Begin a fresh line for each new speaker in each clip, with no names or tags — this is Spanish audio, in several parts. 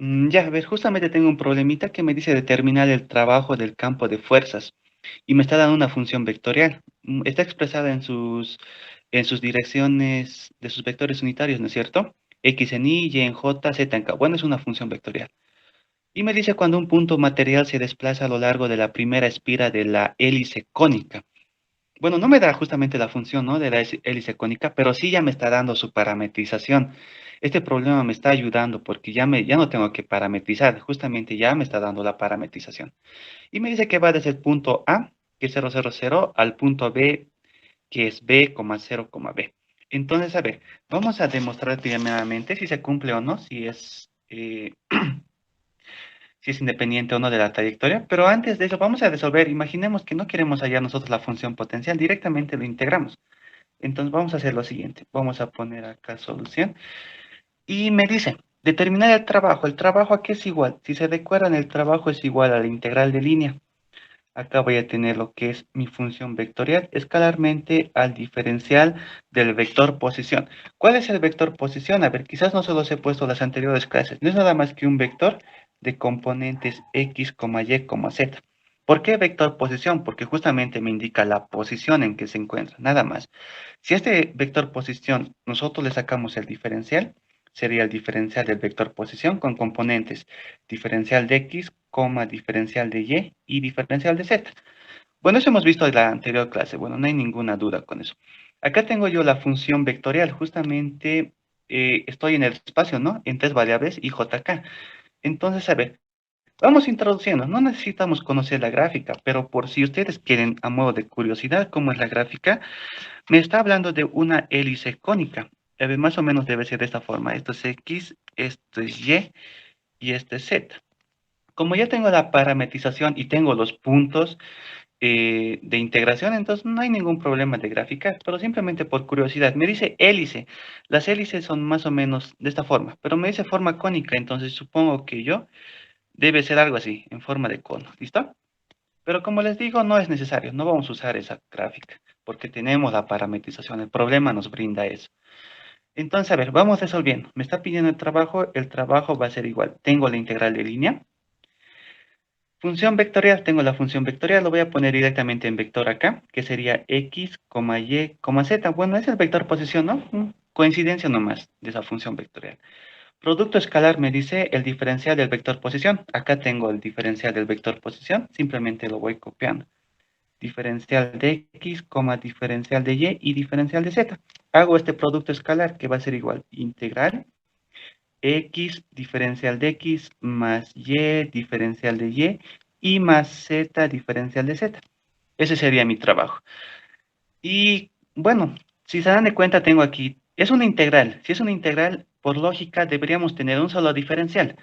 Ya, a ver, justamente tengo un problemita que me dice determinar el trabajo del campo de fuerzas y me está dando una función vectorial. Está expresada en sus direcciones de sus vectores unitarios, ¿no es cierto? X en Y, Y en J, Z en K. Bueno, es una función vectorial. Y me dice cuando un punto material se desplaza a lo largo de la primera espira de la hélice cónica. Bueno, no me da justamente la función, ¿no? De la hélice cónica, pero sí ya me está dando su parametrización. Este problema me está ayudando porque ya no tengo que parametrizar, justamente ya me está dando la parametrización. Y me dice que va desde el punto A, que es 0, al punto B, que es B, 0, B. Entonces, a ver, vamos a demostrar primeramente si se cumple o no, si es independiente o no de la trayectoria, pero antes de eso vamos a resolver, imaginemos que no queremos hallar nosotros la función potencial, directamente lo integramos. Entonces vamos a hacer lo siguiente, vamos a poner acá solución, y me dice, determinar el trabajo ¿a qué es igual? Si se recuerdan, el trabajo es igual a la integral de línea. Acá voy a tener lo que es mi función vectorial escalarmente al diferencial del vector posición. ¿Cuál es el vector posición? A ver, quizás no se los he puesto las anteriores clases. No es nada más que un vector de componentes x, y, z. ¿Por qué vector posición? Porque justamente me indica la posición en que se encuentra, nada más. Si a este vector posición nosotros le sacamos el diferencial, sería el diferencial del vector posición con componentes diferencial de x, diferencial de y diferencial de z. Bueno, eso hemos visto en la anterior clase. Bueno, no hay ninguna duda con eso. Acá tengo yo la función vectorial. Justamente estoy en el espacio, ¿no? En tres variables y jk. Entonces, a ver, vamos introduciendo. No necesitamos conocer la gráfica, pero por si ustedes quieren, a modo de curiosidad, cómo es la gráfica, me está hablando de una hélice cónica. A ver, más o menos debe ser de esta forma. Esto es X, esto es y esto es Z. Como ya tengo la parametrización y tengo los puntos de integración, entonces no hay ningún problema de graficar, pero simplemente por curiosidad. Me dice hélice. Las hélices son más o menos de esta forma, pero me dice forma cónica, entonces supongo que yo debe ser algo así, en forma de cono. ¿Listo? Pero como les digo, no es necesario, no vamos a usar esa gráfica, porque tenemos la parametrización, el problema nos brinda eso. Entonces, a ver, vamos resolviendo. Me está pidiendo el trabajo va a ser igual. Tengo la integral de línea. Función vectorial, tengo la función vectorial, lo voy a poner directamente en vector acá, que sería x, y, z. Bueno, es el vector posición, ¿no? Coincidencia nomás de esa función vectorial. Producto escalar me dice el diferencial del vector posición. Acá tengo el diferencial del vector posición, simplemente lo voy copiando. Diferencial de x, diferencial de y diferencial de z. Hago este producto escalar que va a ser igual integral x diferencial de x más y diferencial de y más z diferencial de z. Ese sería mi trabajo. Y bueno, si se dan de cuenta, tengo aquí, es una integral. Si es una integral, por lógica deberíamos tener un solo diferencial.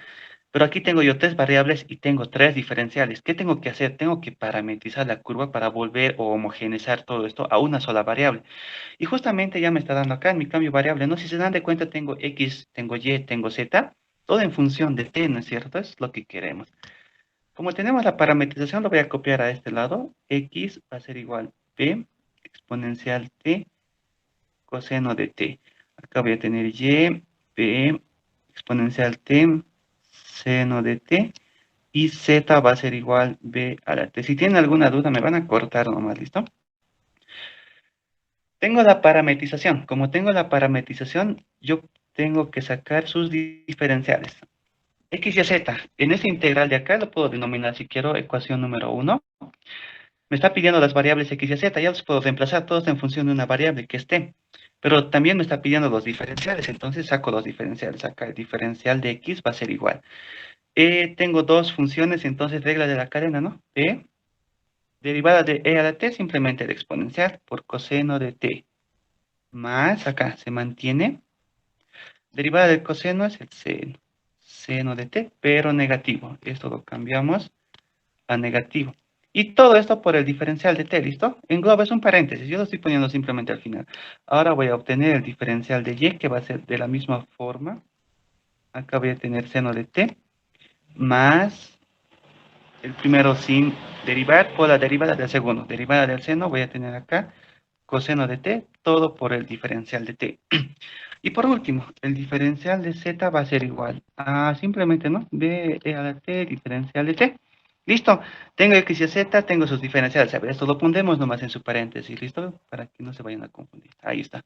Pero aquí tengo yo tres variables y tengo tres diferenciales. ¿Qué tengo que hacer? Tengo que parametrizar la curva para volver o homogeneizar todo esto a una sola variable. Y justamente ya me está dando acá en mi cambio variable, ¿no? Si se dan de cuenta, tengo X, tengo Y, tengo Z, todo en función de T, ¿no es cierto? Es lo que queremos. Como tenemos la parametrización, lo voy a copiar a este lado. X va a ser igual P exponencial T coseno de T. Acá voy a tener Y, P exponencial T seno de T. Y Z va a ser igual B a la T. Si tienen alguna duda, me van a cortar nomás, ¿listo? Tengo la parametrización. Como tengo la parametrización, yo tengo que sacar sus diferenciales. X y Z. En esta integral de acá lo puedo denominar, si quiero, ecuación número 1. Me está pidiendo las variables X y Z. Ya los puedo reemplazar todos en función de una variable que esté. Pero también me está pidiendo los diferenciales. Entonces saco los diferenciales. Acá el diferencial de X va a ser igual. Tengo dos funciones, entonces regla de la cadena, ¿no? Derivada de e a la t, simplemente el exponencial por coseno de t. Más, acá se mantiene. Derivada del coseno es el seno. Seno de t, pero negativo. Esto lo cambiamos a negativo. Y todo esto por el diferencial de t, ¿listo? Engloba, es un paréntesis, yo lo estoy poniendo simplemente al final. Ahora voy a obtener el diferencial de y, que va a ser de la misma forma. Acá voy a tener seno de t, más el primero sin derivar por la derivada del segundo. Derivada del seno voy a tener acá coseno de t, todo por el diferencial de t. Y por último, el diferencial de z va a ser igual a simplemente, ¿no? B a la t, diferencial de t. Listo, tengo x y z, tengo sus diferenciales. A ver, esto lo pondremos nomás en su paréntesis, ¿listo? Para que no se vayan a confundir. Ahí está.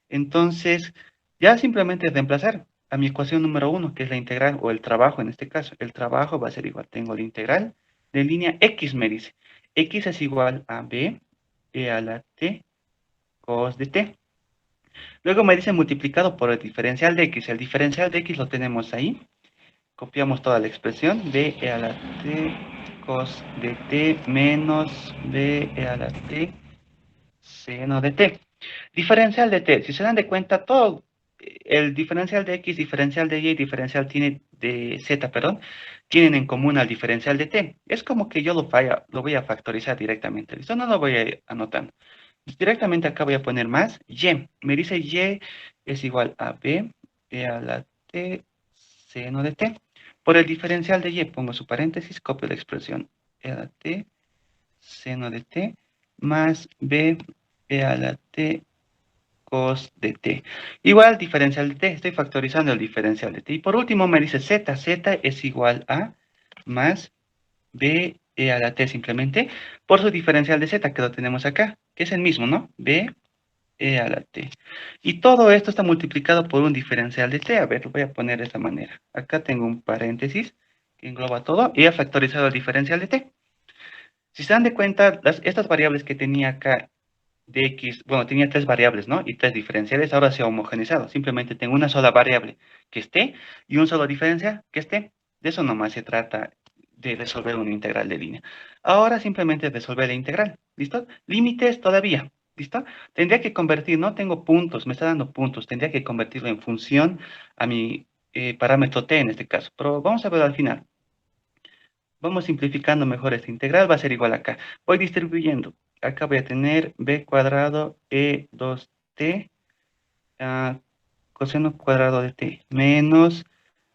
Entonces, ya simplemente reemplazar a mi ecuación número 1, que es la integral, o el trabajo en este caso. El trabajo va a ser igual. Tengo la integral de línea x, me dice. X es igual a b e a la t cos de t. Luego me dice multiplicado por el diferencial de x. El diferencial de x lo tenemos ahí. Copiamos toda la expresión. B e a la t cos de t menos b e a la t seno de t. Diferencial de t. Si se dan de cuenta, todo el diferencial de x, diferencial de y, diferencial tiene de z, perdón, tienen en común al diferencial de t. Es como que yo lo voy a factorizar directamente. ¿Listo? No lo voy a ir anotando. Directamente acá voy a poner más y. Me dice y es igual a b e a la t seno de t. Por el diferencial de y pongo su paréntesis, copio la expresión e a la t seno de t más b e a la t cos de t. Igual diferencial de t, estoy factorizando el diferencial de t. Y por último me dice z, z es igual a más b e a la t simplemente por su diferencial de z que lo tenemos acá, que es el mismo, ¿no? B e a la t. Y todo esto está multiplicado por un diferencial de t. A ver, lo voy a poner de esta manera. Acá tengo un paréntesis que engloba todo y he factorizado el diferencial de t. Si se dan de cuenta, estas variables que tenía acá de x, bueno, tenía tres variables, ¿no? Y tres diferenciales, ahora se ha homogeneizado. Simplemente tengo una sola variable que esté y un solo diferencial que esté. De eso nomás se trata de resolver una integral de línea. Ahora simplemente resolver la integral, ¿listo? Límites todavía, ¿listo? Tendría que convertir, no tengo puntos, me está dando puntos, tendría que convertirlo en función a mi parámetro t en este caso, pero vamos a ver al final. Vamos simplificando mejor esta integral, va a ser igual acá. Voy distribuyendo. Acá voy a tener b cuadrado e 2t coseno cuadrado de t menos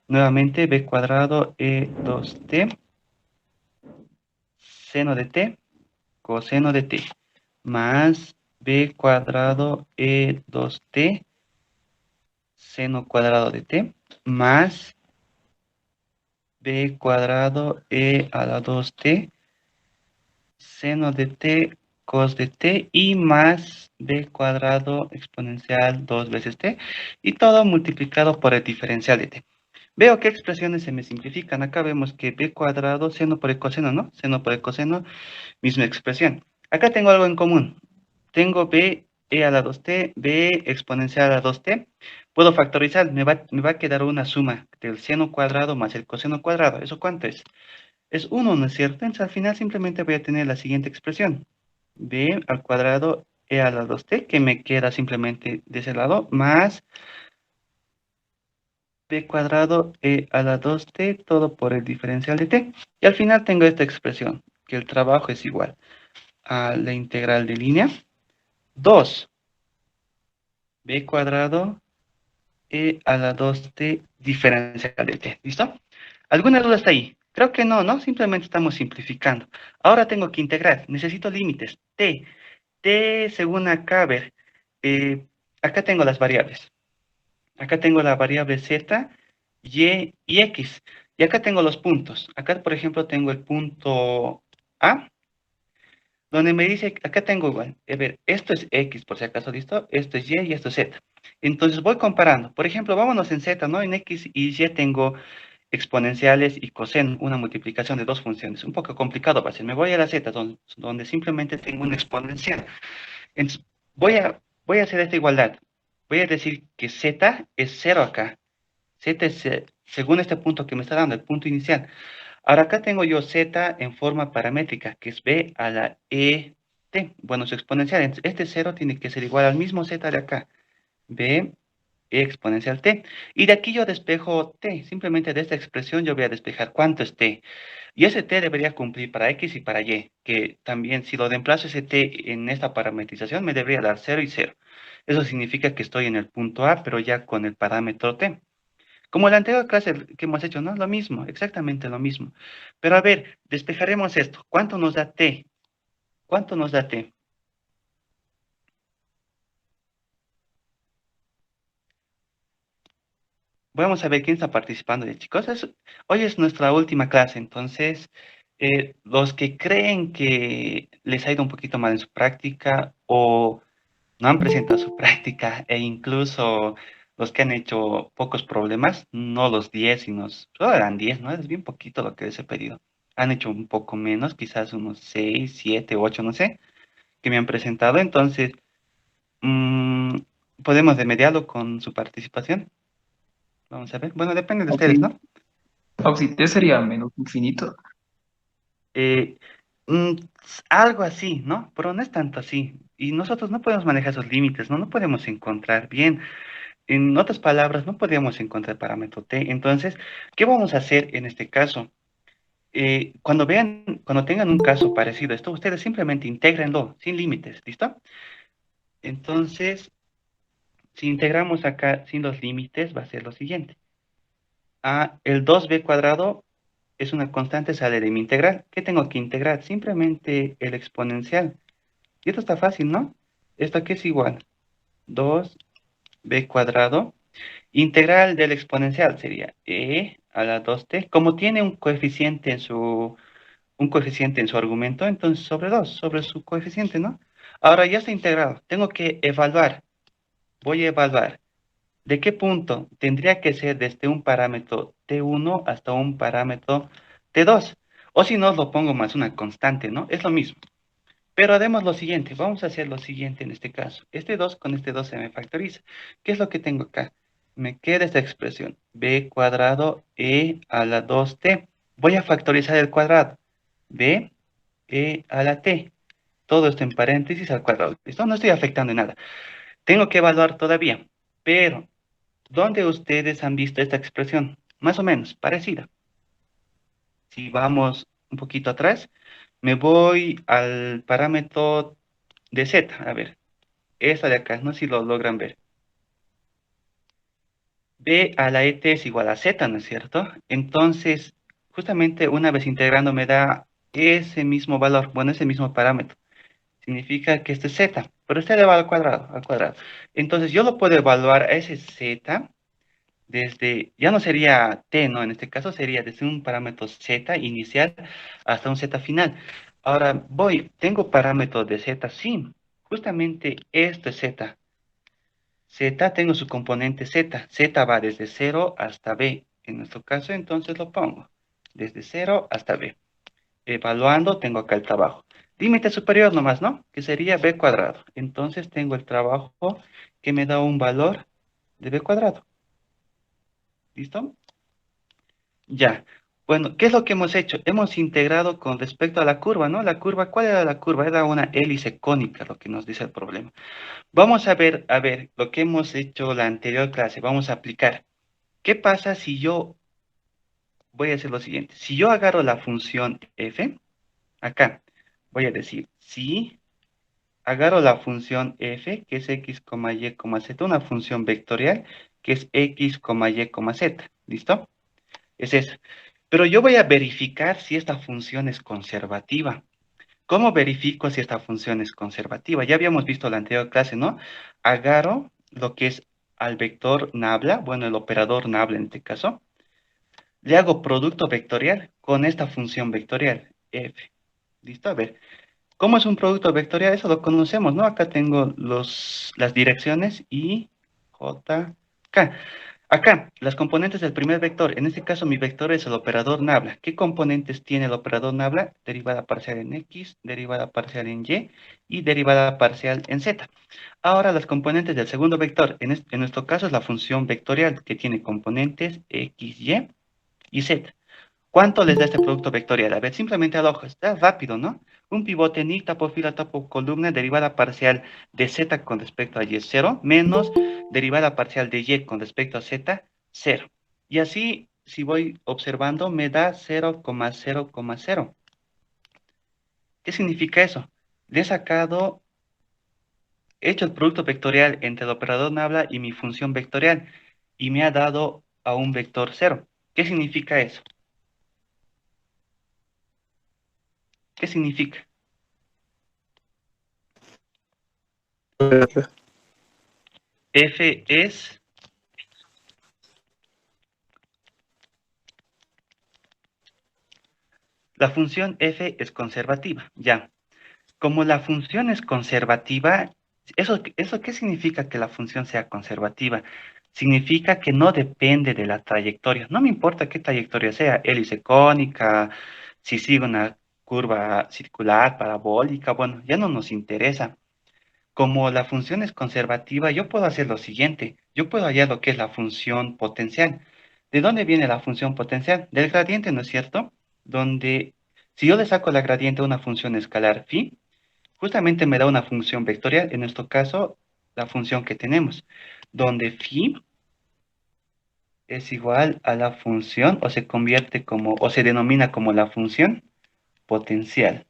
nuevamente b cuadrado e 2t seno de t coseno de t más b cuadrado e 2t seno cuadrado de t más b cuadrado e a la 2t seno de t cos de t y más b cuadrado exponencial 2 veces t y todo multiplicado por el diferencial de t. Veo qué expresiones se me simplifican. Acá vemos que b cuadrado, seno por el coseno, ¿no? Seno por el coseno, misma expresión. Acá tengo algo en común. Tengo b e a la 2t, b exponencial a la 2t. Puedo factorizar, me va a quedar una suma del seno cuadrado más el coseno cuadrado. ¿Eso cuánto es? Es 1, ¿no es cierto? Entonces al final simplemente voy a tener la siguiente expresión. B al cuadrado e a la 2t, que me queda simplemente de ese lado, más b cuadrado e a la 2t, todo por el diferencial de t. Y al final tengo esta expresión, que el trabajo es igual a la integral de línea, 2 b cuadrado e a la 2t diferencial de t. ¿Listo? ¿Alguna duda hasta ahí? Creo que no, ¿no? Simplemente estamos simplificando. Ahora tengo que integrar. Necesito límites. T según acá, a ver. eh, acá tengo las variables. Acá tengo la variable z, y y x. Y acá tengo los puntos. Acá, por ejemplo, tengo el punto A, donde me dice, acá tengo igual, a ver, esto es x, por si acaso, ¿listo? Esto es y esto es z. Entonces voy comparando. Por ejemplo, vámonos en z, ¿no? En x y y tengo exponenciales y coseno, una multiplicación de dos funciones. Un poco complicado va a ser. Me voy a la z, donde simplemente tengo una exponencial. Entonces, voy a hacer esta igualdad. Voy a decir que z es 0 acá. Z es, según este punto que me está dando, el punto inicial. Ahora acá tengo yo z en forma paramétrica, que es b a la e t. Bueno, su exponencial. Entonces, este 0 tiene que ser igual al mismo z de acá. b e exponencial t. Y de aquí yo despejo t. Simplemente de esta expresión yo voy a despejar cuánto es t. Y ese t debería cumplir para x y para y. Que también si lo reemplazo ese t en esta parametrización me debería dar 0 y 0. Eso significa que estoy en el punto A, pero ya con el parámetro t. Como la anterior clase que hemos hecho, ¿no? Lo mismo, exactamente lo mismo. Pero a ver, despejaremos esto. ¿Cuánto nos da t? ¿Cuánto nos da t? Vamos a ver quién está participando ya, chicos. Hoy es nuestra última clase, entonces, los que creen que les ha ido un poquito mal en su práctica o no han presentado su práctica e incluso los que han hecho pocos problemas, no los 10, sino solo eran 10, ¿no? Es bien poquito lo que les he pedido. Han hecho un poco menos, quizás unos 6, 7, 8, no sé, que me han presentado. Entonces, mm, podemos remediarlo con su participación. Vamos a ver. Bueno, depende de ustedes,
Auxi-
¿no?
Auxite sería menos infinito.
Eh, mm, algo así, ¿no? Pero no es tanto así. Y nosotros no podemos manejar esos límites, ¿no? No podemos encontrar bien. En otras palabras, no podemos encontrar parámetro t. Entonces, ¿qué vamos a hacer en este caso? Cuando tengan un caso parecido a esto, ustedes simplemente intégrenlo sin límites, ¿listo? Entonces, si integramos acá sin los límites, va a ser lo siguiente. El 2b cuadrado es una constante, sale de mi integral. ¿Qué tengo que integrar? Simplemente el exponencial. Y esto está fácil, ¿no? ¿Esto aquí es igual? 2b cuadrado. Integral del exponencial sería e a la 2t. Como tiene un coeficiente en su argumento, entonces sobre 2 sobre su coeficiente, ¿no? Ahora ya está integrado. Tengo que evaluar. Voy a evaluar. ¿De qué punto? Tendría que ser desde un parámetro t1 hasta un parámetro t2. O si no, lo pongo más una constante, ¿no? Es lo mismo. Pero haremos lo siguiente, vamos a hacer lo siguiente en este caso. Este 2 con este 2 se me factoriza. ¿Qué es lo que tengo acá? Me queda esta expresión, b cuadrado e a la 2t. Voy a factorizar el cuadrado, b e a la t. Todo esto en paréntesis al cuadrado. Esto no estoy afectando en nada. Tengo que evaluar todavía, pero ¿dónde ustedes han visto esta expresión? Más o menos, parecida. Si vamos un poquito atrás, me voy al parámetro de z. A ver, esta de acá, no sé si lo logran ver. B a la ET es igual a Z, ¿no es cierto? Entonces, justamente una vez integrando me da ese mismo valor, bueno, ese mismo parámetro. Significa que este es Z, pero este elevado al cuadrado, al cuadrado. Entonces, yo lo puedo evaluar a ese Z desde, ya no sería T, ¿no? En este caso sería desde un parámetro Z inicial hasta un Z final. Ahora, tengo parámetros de Z, sí, justamente esto es Z. Z tengo su componente Z. Z va desde 0 hasta B. En nuestro caso, entonces lo pongo. Desde 0 hasta B. Evaluando, tengo acá el trabajo. Límite superior nomás, ¿no? Que sería B cuadrado. Entonces tengo el trabajo que me da un valor de B cuadrado. ¿Listo? Ya. Bueno, ¿qué es lo que hemos hecho? Hemos integrado con respecto a la curva, ¿no? La curva, ¿cuál era la curva? Era una hélice cónica, lo que nos dice el problema. Vamos a ver, lo que hemos hecho la anterior clase. Vamos a aplicar. ¿Qué pasa si yo voy a hacer lo siguiente? Si yo agarro la función f, acá, voy a decir, si agarro la función f, que es x, y, z, una función vectorial, que es x, y, z, ¿listo? Es eso. Pero yo voy a verificar si esta función es conservativa. ¿Cómo verifico si esta función es conservativa? Ya habíamos visto la anterior clase, ¿no? Agarro lo que es al vector nabla, bueno, el operador nabla en este caso, le hago producto vectorial con esta función vectorial, f. ¿Listo? A ver, ¿cómo es un producto vectorial? Eso lo conocemos, ¿no? Acá tengo las direcciones y, j, k. Acá, las componentes del primer vector. En este caso, mi vector es el operador nabla. ¿Qué componentes tiene el operador nabla? Derivada parcial en x, derivada parcial en y derivada parcial en z. Ahora, las componentes del segundo vector. En nuestro caso, es la función vectorial que tiene componentes x, y z. ¿Cuánto les da este producto vectorial? A ver, simplemente al ojo, está rápido, ¿no? Un pivote ni tapo fila, tapo columna, derivada parcial de z con respecto a y, 0, menos derivada parcial de y con respecto a z, 0. Y así, si voy observando, me da 0,0,0. ¿Qué significa eso? Le he sacado, he hecho el producto vectorial entre el operador nabla y mi función vectorial, y me ha dado a un vector 0. ¿Qué significa eso? ¿Qué significa? F es La función f es conservativa, ya. Como la función es conservativa, ¿eso qué significa que la función sea conservativa? Significa que no depende de la trayectoria. No me importa qué trayectoria sea, hélice cónica, si sigue una curva circular, parabólica, bueno, ya no nos interesa. Como la función es conservativa, yo puedo hacer lo siguiente. Yo puedo hallar lo que es la función potencial. ¿De dónde viene la función potencial? Del gradiente, ¿no es cierto? Donde si yo le saco la gradiente a una función escalar phi, justamente me da una función vectorial, en nuestro caso, la función que tenemos, donde phi es igual a la función, o se convierte como, o se denomina como la función potencial.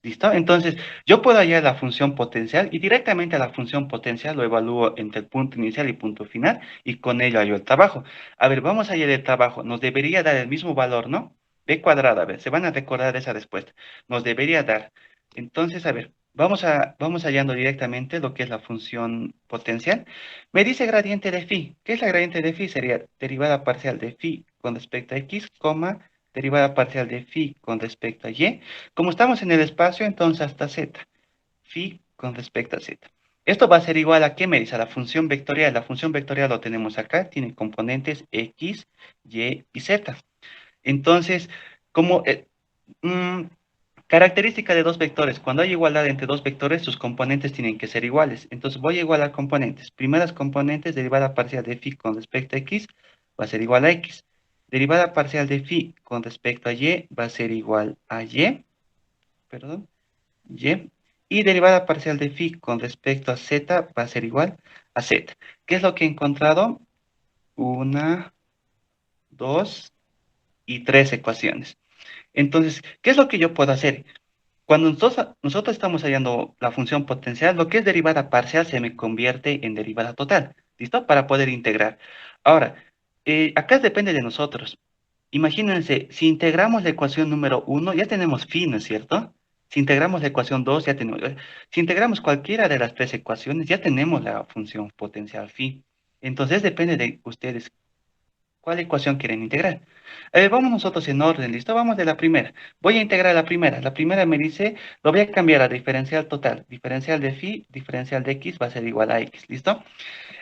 ¿Listo? Entonces, yo puedo hallar la función potencial y directamente a la función potencial lo evalúo entre el punto inicial y punto final y con ello hallo el trabajo. A ver, vamos a hallar el trabajo. Nos debería dar el mismo valor, ¿no? B cuadrada, a ver, se van a recordar esa respuesta. Nos debería dar. Entonces, a ver, vamos hallando directamente lo que es la función potencial. Me dice gradiente de phi. ¿Qué es la gradiente de phi? Sería derivada parcial de phi con respecto a x, coma, derivada parcial de phi con respecto a y. Como estamos en el espacio, entonces hasta z. Phi con respecto a z. Esto va a ser igual a, ¿qué me dice? A la función vectorial. La función vectorial lo tenemos acá, tiene componentes x, y y z. Entonces, como característica de dos vectores, cuando hay igualdad entre dos vectores, sus componentes tienen que ser iguales. Entonces voy a igualar componentes. Primeras componentes, derivada parcial de phi con respecto a x, va a ser igual a x. Derivada parcial de phi con respecto a y, va a ser igual a y, perdón, y. Y derivada parcial de phi con respecto a z va a ser igual a z. ¿Qué es lo que he encontrado? Una, dos y tres ecuaciones. Entonces, ¿qué es lo que yo puedo hacer? Cuando nosotros estamos hallando la función potencial, lo que es derivada parcial se me convierte en derivada total. ¿Listo? Para poder integrar. Ahora, acá depende de nosotros. Imagínense, si integramos la ecuación número uno, ya tenemos phi, ¿no es cierto? Si integramos la ecuación 2, ya tenemos. Si integramos cualquiera de las tres ecuaciones, ya tenemos la función potencial phi. Entonces depende de ustedes cuál ecuación quieren integrar. Vamos nosotros en orden, ¿listo? Vamos de la primera. Voy a integrar la primera. La primera me dice, lo voy a cambiar a diferencial total. Diferencial de phi, diferencial de x va a ser igual a x, ¿listo?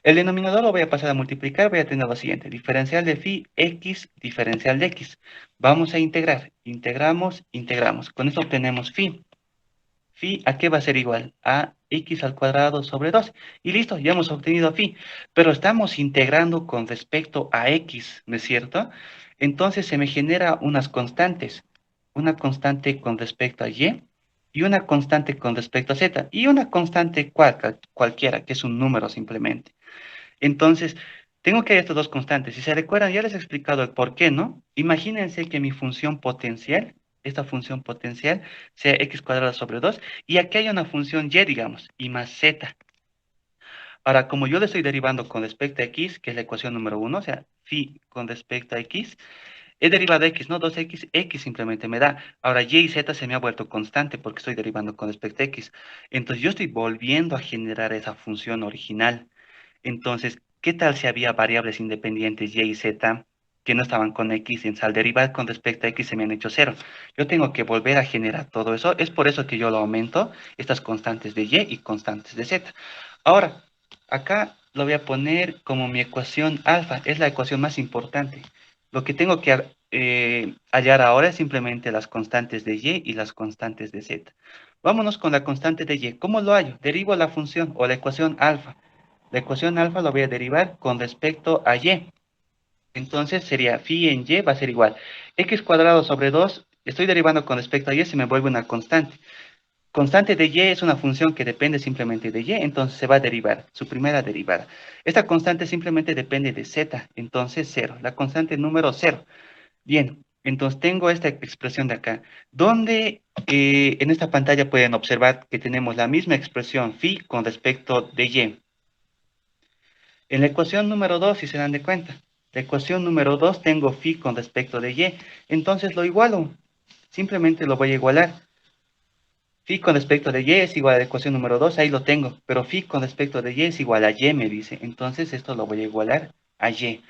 El denominador lo voy a pasar a multiplicar, voy a tener lo siguiente. Diferencial de phi, x, diferencial de x. Vamos a integrar. Integramos, integramos. Con esto obtenemos phi. Phi, ¿a qué va a ser igual? A x al cuadrado sobre 2. Y listo, ya hemos obtenido phi. Pero estamos integrando con respecto a x, ¿no es cierto? Entonces se me genera unas constantes. Una constante con respecto a y una constante con respecto a z. Y una constante cualquiera, que es un número simplemente. Entonces, tengo que hay estas dos constantes. Si se recuerdan, ya les he explicado el por qué, ¿no? Imagínense que mi función potencial, esta función potencial, sea x cuadrado sobre 2, y aquí hay una función y, digamos, y más z. Ahora, como yo le estoy derivando con respecto a x, que es la ecuación número uno, o sea, phi con respecto a x, he derivado x, no 2x, x simplemente me da. Ahora, y z se me ha vuelto constante porque estoy derivando con respecto a x. Entonces, yo estoy volviendo a generar esa función original. Entonces, ¿qué tal si había variables independientes y z que no estaban con x? Y al derivar con respecto a x se me han hecho cero. Yo tengo que volver a generar todo eso. Es por eso que yo lo aumento, estas constantes de y constantes de z. Ahora, acá lo voy a poner como mi ecuación alfa. Es la ecuación más importante. Lo que tengo que hallar ahora es simplemente las constantes de y las constantes de z. Vámonos con la constante de y. ¿Cómo lo hallo? Derivo la función o la ecuación alfa. La ecuación alfa la voy a derivar con respecto a y. Entonces sería phi en y va a ser igual. X cuadrado sobre 2, estoy derivando con respecto a y, se me vuelve una constante. Constante de y es una función que depende simplemente de y, entonces se va a derivar, su primera derivada. Esta constante simplemente depende de z, entonces 0. La constante número 0. Bien, entonces tengo esta expresión de acá, donde en esta pantalla pueden observar que tenemos la misma expresión phi con respecto de y. En la ecuación número 2, si se dan de cuenta, la ecuación número 2 tengo phi con respecto de y, entonces lo igualo, simplemente lo voy a igualar. Phi con respecto de y es igual a la ecuación número 2, ahí lo tengo, pero phi con respecto de y es igual a y, me dice, entonces esto lo voy a igualar a y.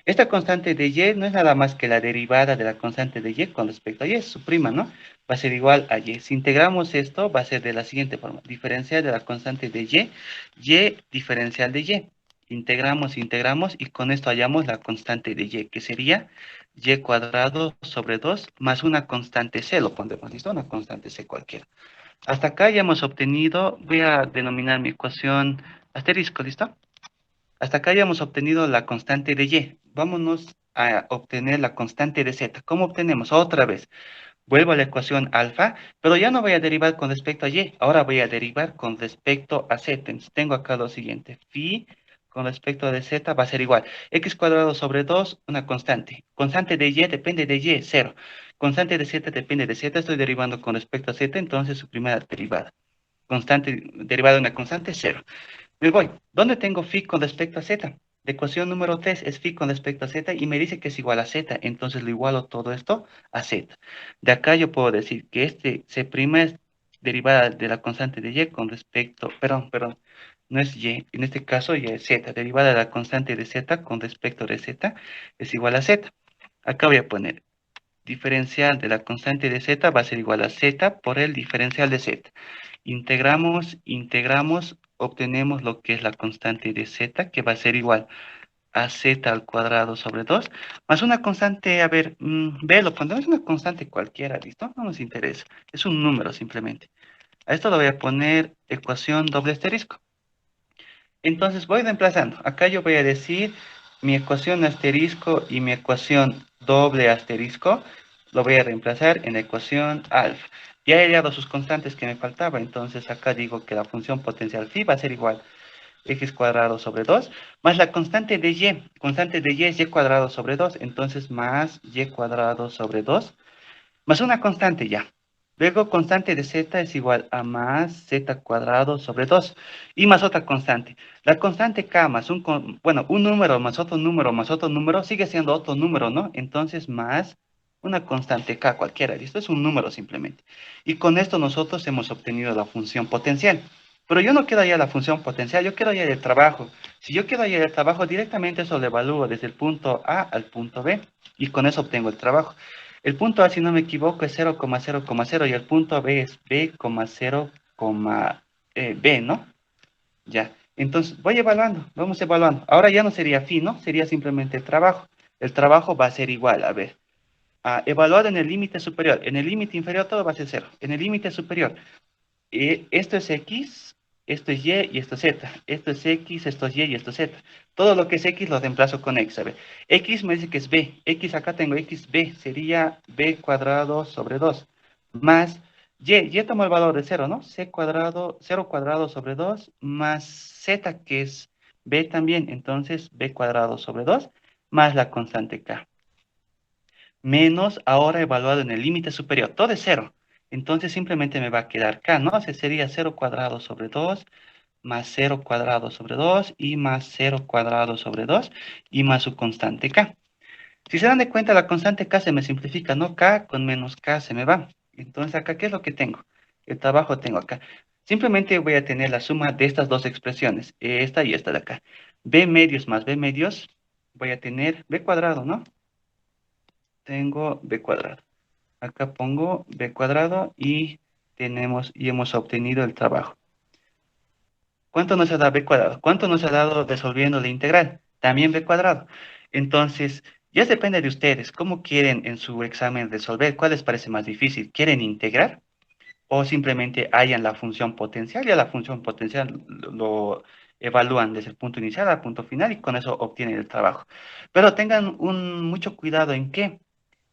Esta constante de y no es nada más que la derivada de la constante de y con respecto a y, es su prima, ¿no? Va a ser igual a y. Si integramos esto, va a ser de la siguiente forma. Diferencial de la constante de y diferencial de y. Integramos, integramos, y con esto hallamos la constante de y, que sería y cuadrado sobre 2 más una constante c, lo pondremos, ¿listo? Una constante c cualquiera. Hasta acá ya hemos obtenido, voy a denominar mi ecuación asterisco, ¿listo? Hasta acá ya hemos obtenido la constante de y. Vámonos a obtener la constante de z. ¿Cómo obtenemos? Otra vez. Vuelvo a la ecuación alfa, pero ya no voy a derivar con respecto a y. Ahora voy a derivar con respecto a z. Entonces tengo acá lo siguiente. Phi con respecto de z va a ser igual. X cuadrado sobre 2, una constante. Constante de y depende de y, 0. Constante de z depende de z. Estoy derivando con respecto a z, entonces su primera derivada. Constante, derivada de una constante, 0. Me voy. ¿Dónde tengo phi con respecto a z? La ecuación número 3 es phi con respecto a z y me dice que es igual a z. Entonces lo igualo todo esto a z. De acá yo puedo decir que este c' es derivada de la constante de y con respecto, perdón, no es y, en este caso ya es z, derivada de la constante de z con respecto de z es igual a z. Acá voy a poner diferencial de la constante de z va a ser igual a z por el diferencial de z. Integramos, integramos, obtenemos lo que es la constante de z, que va a ser igual a z al cuadrado sobre 2, más una constante, a ver, b lo pondremos una constante cualquiera, ¿listo? No nos interesa, es un número simplemente. A esto lo voy a poner ecuación doble asterisco. Entonces voy reemplazando. Acá yo voy a decir mi ecuación asterisco y mi ecuación doble asterisco. Lo voy a reemplazar en la ecuación alfa. Ya he hallado sus constantes que me faltaba. Entonces acá digo que la función potencial phi va a ser igual a x cuadrado sobre 2 más la constante de y. Constante de y es y cuadrado sobre 2. Entonces más y cuadrado sobre 2 más una constante ya. Luego constante de z es igual a más z cuadrado sobre 2 y más otra constante. La constante k más un número más otro número sigue siendo otro número, ¿no? Entonces más una constante k cualquiera. Esto es un número simplemente. Y con esto nosotros hemos obtenido la función potencial. Pero yo no quiero hallar la función potencial, yo quiero hallar el trabajo. Si yo quiero hallar el trabajo, directamente eso lo evalúo desde el punto A al punto B y con eso obtengo el trabajo. El punto A, si no me equivoco, es 0,0,0 y el punto B es B,0, B, ¿no? Ya. Entonces, voy evaluando, vamos evaluando. Ahora ya no sería phi, ¿no? Sería simplemente trabajo. El trabajo va a ser igual, a ver. Evaluado en el límite superior. En el límite inferior todo va a ser 0. En el límite superior, esto es X, esto es Y y esto es Z. Esto es X, esto es Y y esto es Z. Todo lo que es X lo reemplazo con X. A ver, X me dice que es B. X acá tengo XB, sería B cuadrado sobre 2. Más Y tomo el valor de 0, ¿no? C cuadrado, 0 cuadrado sobre 2 más Z, que es B también. Entonces, B cuadrado sobre 2 más la constante K menos ahora evaluado en el límite superior. Todo es 0. Entonces simplemente me va a quedar k, ¿no? O sea, sería 0 cuadrado sobre 2 más 0 cuadrado sobre 2 y más 0 cuadrado sobre 2 y más su constante k. Si se dan de cuenta, la constante k se me simplifica, ¿no? K con menos k se me va. Entonces acá, ¿qué es lo que tengo? El trabajo tengo acá. Simplemente voy a tener la suma de estas dos expresiones, esta y esta de acá. B medios más B medios, voy a tener B cuadrado, ¿no? Tengo B cuadrado. Acá pongo b cuadrado y hemos obtenido el trabajo. ¿Cuánto nos ha dado b cuadrado? ¿Cuánto nos ha dado resolviendo la integral? También b cuadrado. Entonces, ya depende de ustedes. ¿Cómo quieren en su examen resolver? ¿Cuál les parece más difícil? ¿Quieren integrar? ¿O simplemente hallan la función potencial? Ya la función potencial lo evalúan desde el punto inicial al punto final y con eso obtienen el trabajo. Pero tengan mucho cuidado en qué,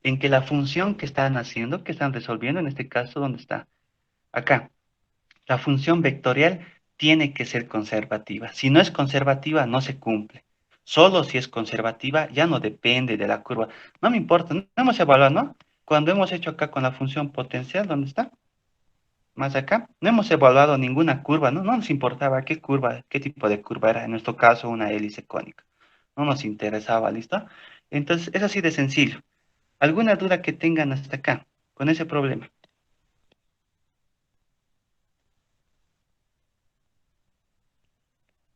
en que la función que están haciendo, que están resolviendo, en este caso, ¿dónde está? Acá. La función vectorial tiene que ser conservativa. Si no es conservativa, no se cumple. Solo si es conservativa, ya no depende de la curva. No me importa, no hemos evaluado, ¿no? Cuando hemos hecho acá con la función potencial, ¿dónde está? Más acá, no hemos evaluado ninguna curva, ¿no? No nos importaba qué curva, qué tipo de curva era, en nuestro caso una hélice cónica. No nos interesaba, ¿listo? Entonces, es así de sencillo. ¿Alguna duda que tengan hasta acá con ese problema?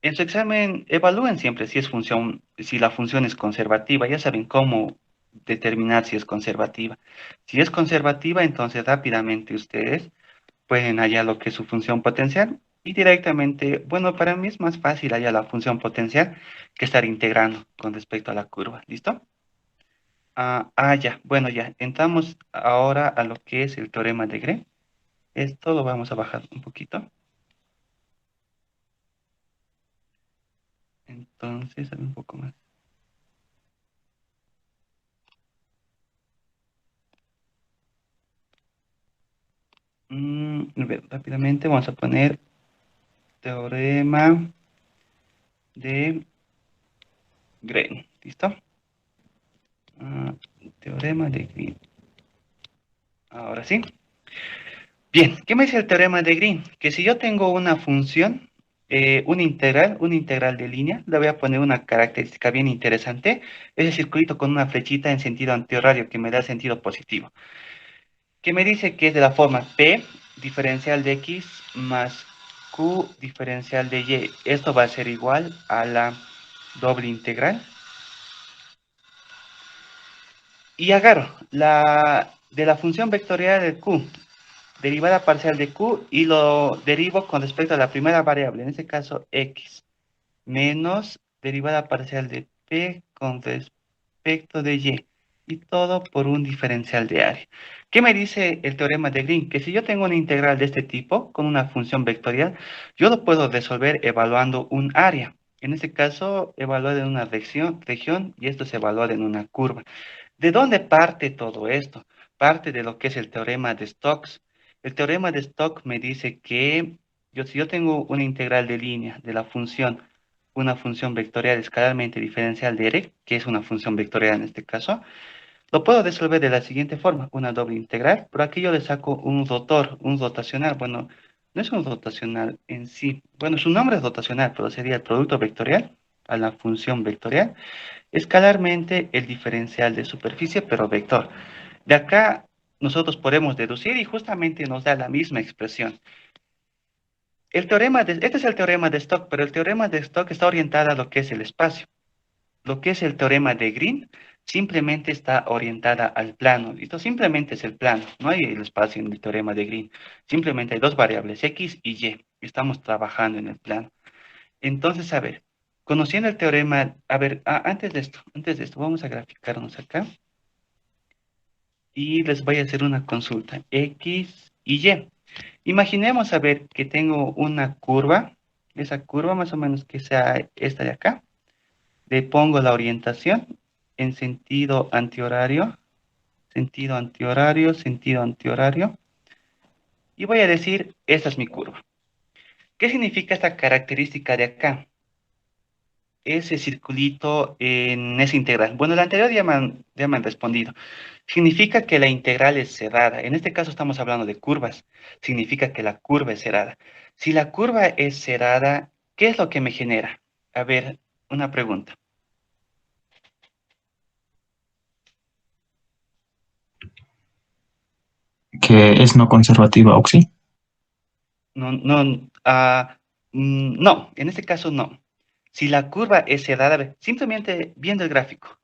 En su examen evalúen siempre si es función, si la función es conservativa. Ya saben cómo determinar si es conservativa. Si es conservativa, entonces rápidamente ustedes pueden hallar lo que es su función potencial y directamente, bueno, para mí es más fácil hallar la función potencial que estar integrando con respecto a la curva. ¿Listo? Ya. Bueno, ya. Entramos ahora a lo que es el teorema de Green. Esto lo vamos a bajar un poquito. Entonces, a ver un poco más. A ver, rápidamente vamos a poner teorema de Green. ¿Listo? Ah, teorema de Green. Ahora sí. Bien, ¿qué me dice el teorema de Green? Que si yo tengo una función, una integral de línea, le voy a poner una característica bien interesante, ese circulito con una flechita en sentido antihorario que me da sentido positivo, que me dice que es de la forma P diferencial de X más Q diferencial de Y. Esto va a ser igual a la doble integral. Y agarro de la función vectorial de Q, derivada parcial de Q, y lo derivo con respecto a la primera variable, en este caso X, menos derivada parcial de P con respecto de Y, y todo por un diferencial de área. ¿Qué me dice el teorema de Green? Que si yo tengo una integral de este tipo, con una función vectorial, yo lo puedo resolver evaluando un área. En este caso, evaluar en una región, y esto se evalúa en una curva. ¿De dónde parte todo esto? Parte de lo que es el teorema de Stokes. El teorema de Stokes me dice que si yo tengo una integral de línea de la función, una función vectorial escalarmente diferencial de R, que es una función vectorial en este caso, lo puedo resolver de la siguiente forma, una doble integral. Por aquí yo le saco un rotor, un rotacional. Bueno, no es un rotacional en sí. Bueno, su nombre es rotacional, pero sería el producto vectorial a la función vectorial escalarmente el diferencial de superficie, pero vector. De acá nosotros podemos deducir y justamente nos da la misma expresión. Este es el teorema de Stokes, pero el teorema de Stokes está orientado a lo que es el espacio. Lo que es el teorema de Green simplemente está orientada al plano. Esto simplemente es el plano, no hay el espacio en el teorema de Green. Simplemente hay dos variables, X y Y. Estamos trabajando en el plano. Entonces, a ver, conociendo el teorema, a ver, antes de esto, vamos a graficarnos acá y les voy a hacer una consulta, X y Y. Imaginemos, a ver, que tengo una curva, esa curva más o menos que sea esta de acá. Le pongo la orientación en sentido antihorario, sentido antihorario, sentido antihorario, y voy a decir, esta es mi curva. ¿Qué significa esta característica de acá? Ese circulito en esa integral. Bueno, la anterior ya me han respondido. Significa que la integral es cerrada. En este caso estamos hablando de curvas. Significa que la curva es cerrada. Si la curva es cerrada, ¿qué es lo que me genera? A ver, una pregunta.
Que es no conservativa, Oxy.
No, no, no, en este caso no. Si la curva es cerrada, a ver, simplemente viendo el gráfico.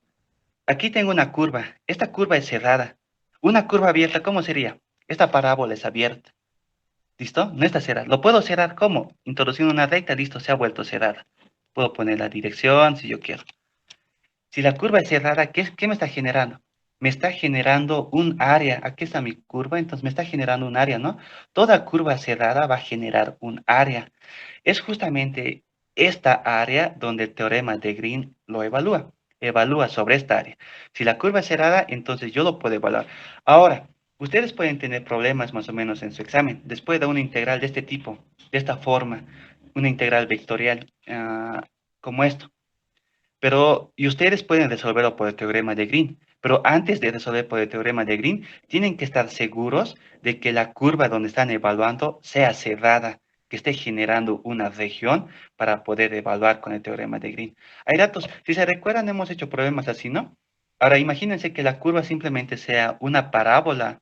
Aquí tengo una curva. Esta curva es cerrada. Una curva abierta, ¿cómo sería? Esta parábola es abierta. ¿Listo? No está cerrada. ¿Lo puedo cerrar cómo? Introduciendo una recta, listo, se ha vuelto cerrada. Puedo poner la dirección si yo quiero. Si la curva es cerrada, ¿qué me está generando? Me está generando un área. Aquí está mi curva, entonces me está generando un área, ¿no? Toda curva cerrada va a generar un área. Es justamente esta área donde el teorema de Green lo evalúa. Evalúa sobre esta área. Si la curva es cerrada, entonces yo lo puedo evaluar. Ahora, ustedes pueden tener problemas más o menos en su examen. Después de una integral de este tipo, de esta forma, una integral vectorial como esto. Y ustedes pueden resolverlo por el teorema de Green. Pero antes de resolver por el teorema de Green, tienen que estar seguros de que la curva donde están evaluando sea cerrada, que esté generando una región para poder evaluar con el teorema de Green. Hay datos, si se recuerdan, hemos hecho problemas así, ¿no? Ahora imagínense que la curva simplemente sea una parábola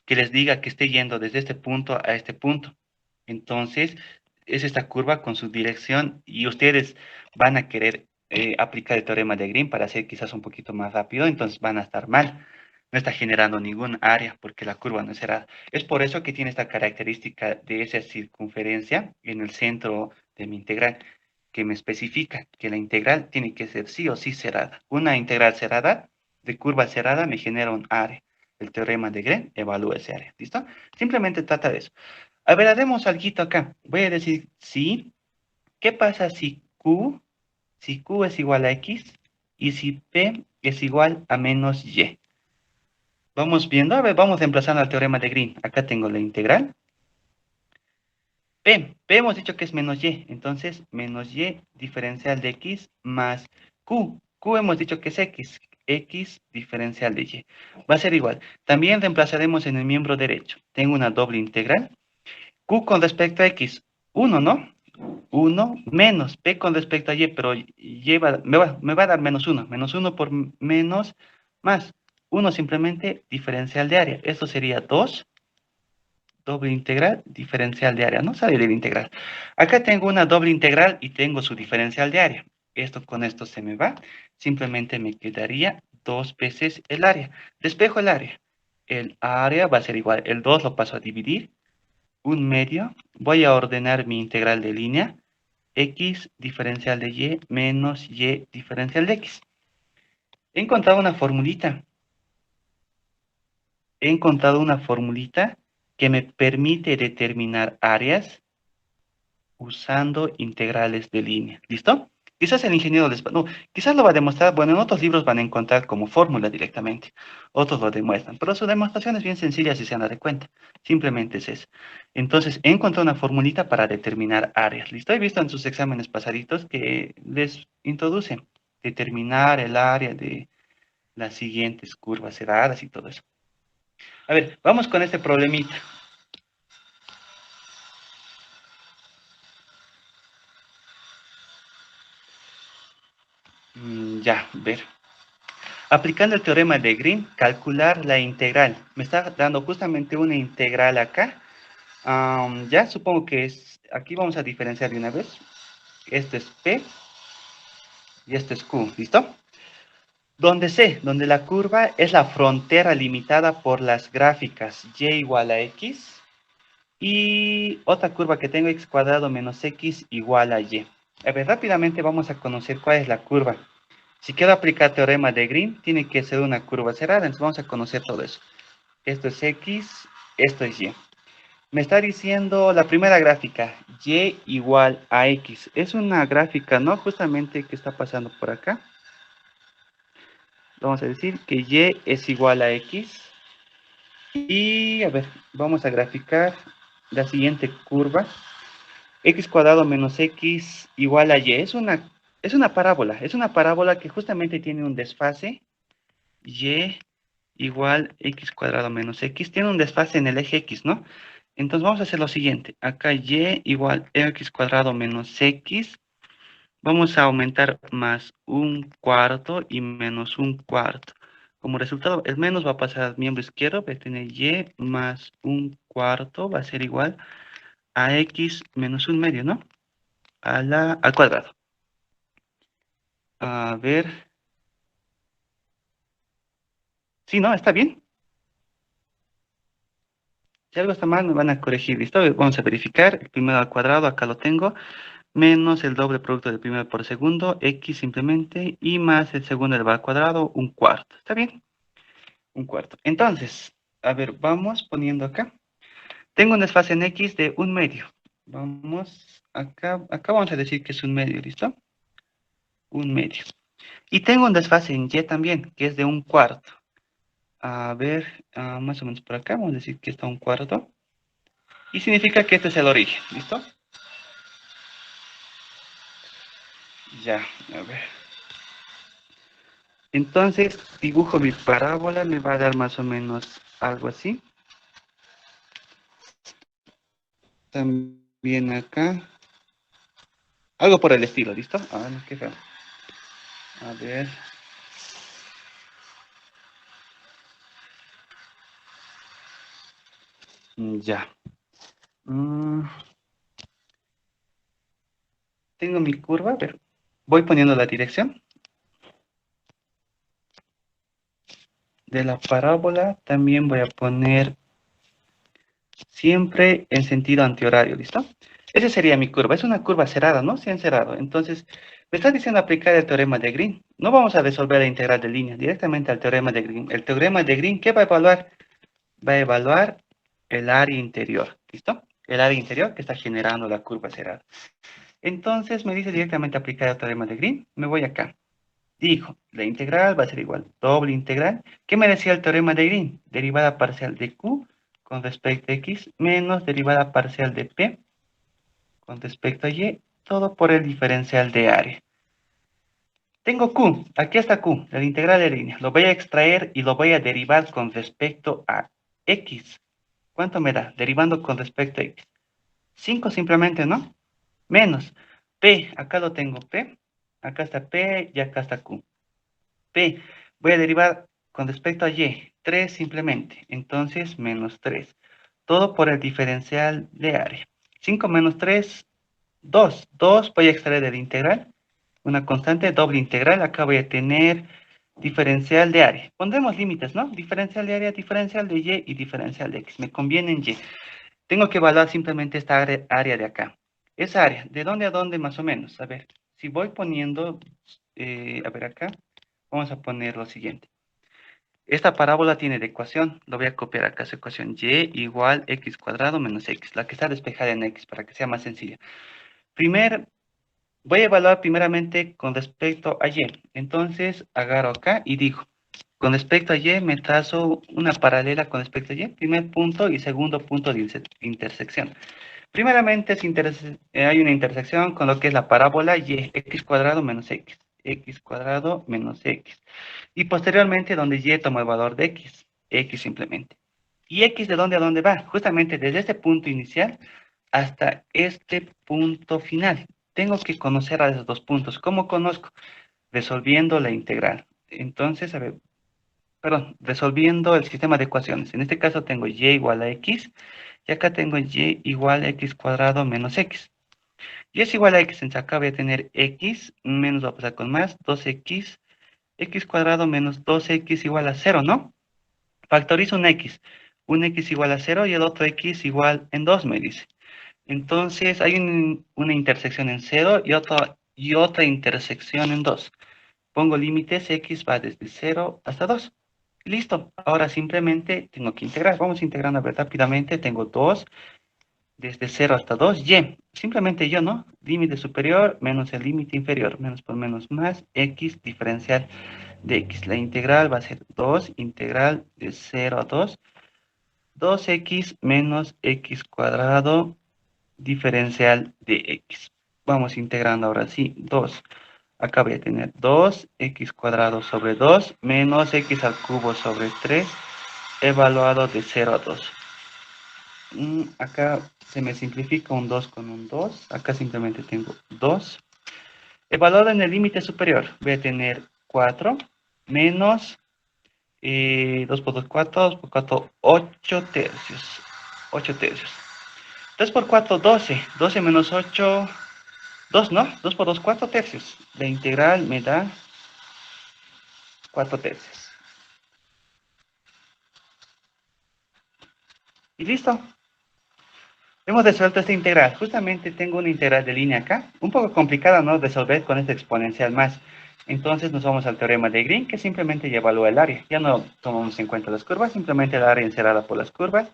que les diga que esté yendo desde este punto a este punto. Entonces, es esta curva con su dirección y ustedes van a querer aplicar el teorema de Green para hacer quizás un poquito más rápido, entonces van a estar mal. No está generando ningún área porque la curva no es cerrada. Es por eso que tiene esta característica de esa circunferencia en el centro de mi integral, que me especifica que la integral tiene que ser sí o sí cerrada. Una integral cerrada de curva cerrada me genera un área. El teorema de Green evalúa ese área. ¿Listo? Simplemente trata de eso. A ver, haremos algo acá. Voy a decir sí. ¿Qué pasa si Q es igual a X y si P es igual a menos Y? Vamos viendo, a ver, vamos reemplazando al teorema de Green. Acá tengo la integral. P hemos dicho que es menos Y, entonces menos Y diferencial de X más Q hemos dicho que es X diferencial de Y. Va a ser igual. También reemplazaremos en el miembro derecho. Tengo una doble integral. Q con respecto a X, 1, ¿no? 1 menos P con respecto a Y, pero me va a dar menos 1 por menos más 1 simplemente diferencial de área. Esto sería 2 doble integral diferencial de área, no sale de la integral. Acá tengo una doble integral y tengo su diferencial de área. Esto con esto se me va, simplemente me quedaría 2 veces el área. Despejo el área. El área va a ser igual, el 2 lo paso a dividir, 1/2, voy a ordenar mi integral de línea, X diferencial de Y menos Y diferencial de X. He encontrado una formulita. He encontrado una formulita que me permite determinar áreas usando integrales de línea. ¿Listo? Quizás el ingeniero no, quizás lo va a demostrar, bueno, en otros libros van a encontrar como fórmula directamente, otros lo demuestran, pero su demostración es bien sencilla si se han dado cuenta, simplemente es eso. Entonces, he encontrado una formulita para determinar áreas, ¿listo? He visto en sus exámenes pasaditos que les introducen determinar el área de las siguientes curvas cerradas y todo eso. A ver, vamos con este problemita. Ya, ver. Aplicando el teorema de Green, calcular la integral. Me está dando justamente una integral acá. Ya supongo que es, aquí vamos a diferenciar de una vez. Esto es P y esto es Q, ¿listo? Donde la curva es la frontera limitada por las gráficas y igual a X y otra curva que tengo x cuadrado menos X igual a Y. A ver, rápidamente vamos a conocer cuál es la curva. Si quiero aplicar teorema de Green, tiene que ser una curva cerrada, entonces vamos a conocer todo eso. Esto es X, esto es Y. Me está diciendo la primera gráfica, Y igual a X. Es una gráfica, ¿no? Justamente que está pasando por acá. Vamos a decir que Y es igual a X. Y, a ver, vamos a graficar la siguiente curva. X cuadrado menos X igual a Y. Es una parábola que justamente tiene un desfase. Y igual X cuadrado menos X. Tiene un desfase en el eje X, ¿no? Entonces vamos a hacer lo siguiente. Acá Y igual X cuadrado menos X. Vamos a aumentar más un cuarto y menos un cuarto. Como resultado, el menos va a pasar al miembro izquierdo. Va a tener Y más un cuarto. Va a ser igual a X menos un medio, ¿no? Al cuadrado. A ver. Sí, ¿no? ¿Está bien? Si algo está mal, me van a corregir. ¿Listo? Vamos a verificar. El primero al cuadrado, acá lo tengo. Menos el doble producto del primero por segundo, X simplemente. Y más el segundo elevado al cuadrado, un cuarto. ¿Está bien? Un cuarto. Entonces, a ver, vamos poniendo acá. Tengo un desfase en X de un medio. Vamos, acá vamos a decir que es un medio, ¿listo? Un medio. Y tengo un desfase en Y también, que es de un cuarto. A ver, más o menos por acá, vamos a decir que está un cuarto. Y significa que este es el origen, ¿listo? Ya, a ver. Entonces, dibujo mi parábola, me va a dar más o menos algo así. También acá. Algo por el estilo, ¿listo? Ah, no, qué feo. A ver. Ya. Mm, tengo mi curva, pero voy poniendo la dirección de la parábola. También voy a poner siempre en sentido antihorario, ¿listo? Esa sería mi curva. Es una curva cerrada, ¿no? Se han cerrado. Entonces, me está diciendo aplicar el teorema de Green. No vamos a resolver la integral de línea, directamente al teorema de Green. El teorema de Green, ¿qué va a evaluar? Va a evaluar el área interior, ¿listo? El área interior que está generando la curva cerrada. Entonces, me dice directamente aplicar el teorema de Green. Me voy acá. Dijo, la integral va a ser igual, doble integral. ¿Qué me decía el teorema de Green? Derivada parcial de Q con respecto a X menos derivada parcial de P con respecto a Y, todo por el diferencial de área. Tengo Q, aquí está Q, la integral de línea. Lo voy a extraer y lo voy a derivar con respecto a X. ¿Cuánto me da? Derivando con respecto a X. 5 simplemente, ¿no? Menos P, acá lo tengo P, acá está P y acá está Q. P, voy a derivar con respecto a Y, 3 simplemente, entonces menos 3. Todo por el diferencial de área. 5 menos 3, 2. 2 voy a extraer de la integral, una constante doble integral, acá voy a tener diferencial de área. Pondremos límites, ¿no? Diferencial de área, diferencial de Y y diferencial de X. Me conviene en Y. Tengo que evaluar simplemente esta área de acá. Esa área, ¿de dónde a dónde más o menos? A ver, si voy poniendo, a ver acá, vamos a poner lo siguiente. Esta parábola tiene de ecuación, lo voy a copiar acá, su ecuación y igual x cuadrado menos x, la que está despejada en x, para que sea más sencilla. Voy a evaluar primeramente con respecto a y, entonces agarro acá y digo, con respecto a y me trazo una paralela con respecto a y, primer punto y segundo punto de intersección. Primeramente hay una intersección con lo que es la parábola y, x cuadrado menos x cuadrado menos x. Y posteriormente donde y toma el valor de x simplemente. ¿Y x de dónde a dónde va? Justamente desde este punto inicial hasta este punto final. Tengo que conocer a esos dos puntos. ¿Cómo conozco? Resolviendo la integral. Entonces, a ver, perdón, resolviendo el sistema de ecuaciones. En este caso tengo y igual a x, y acá tengo y igual a x cuadrado menos x. Y es igual a x, entonces acá voy a tener x, menos va a pasar con más, 2x, x cuadrado menos 2x igual a 0, ¿no? Factorizo un x igual a 0 y el otro x igual en 2, me dice. Entonces hay una intersección en 0 y otra intersección en 2. Pongo límites, x va desde 0 hasta 2. Listo, ahora simplemente tengo que integrar. Vamos integrando a ver rápidamente. Tengo 2 desde 0 hasta 2, y. Simplemente yo, ¿no? Límite superior menos el límite inferior. Menos por menos más, x diferencial de x. La integral va a ser 2, integral de 0 a 2. 2x menos x cuadrado diferencial de x. Vamos integrando ahora sí. 2. Acá voy a tener 2x cuadrado sobre 2 menos x al cubo sobre 3 evaluado de 0 a 2. Acá se me simplifica un 2 con un 2. Acá simplemente tengo 2. Evaluado en el límite superior, voy a tener 4 menos 2 por 2, 4, 2 por 4, 8 tercios. 8 tercios. 2 por 4, 12. 12 menos 8, 2, ¿no? 2 por 2, 4 tercios. La integral me da 4 tercios. Y listo. Hemos resuelto esta integral. Justamente tengo una integral de línea acá. Un poco complicada, ¿no? Resolver con este exponencial más. Entonces nos vamos al teorema de Green, que simplemente ya evalúa el área. Ya no tomamos en cuenta las curvas, simplemente el área encerrada por las curvas.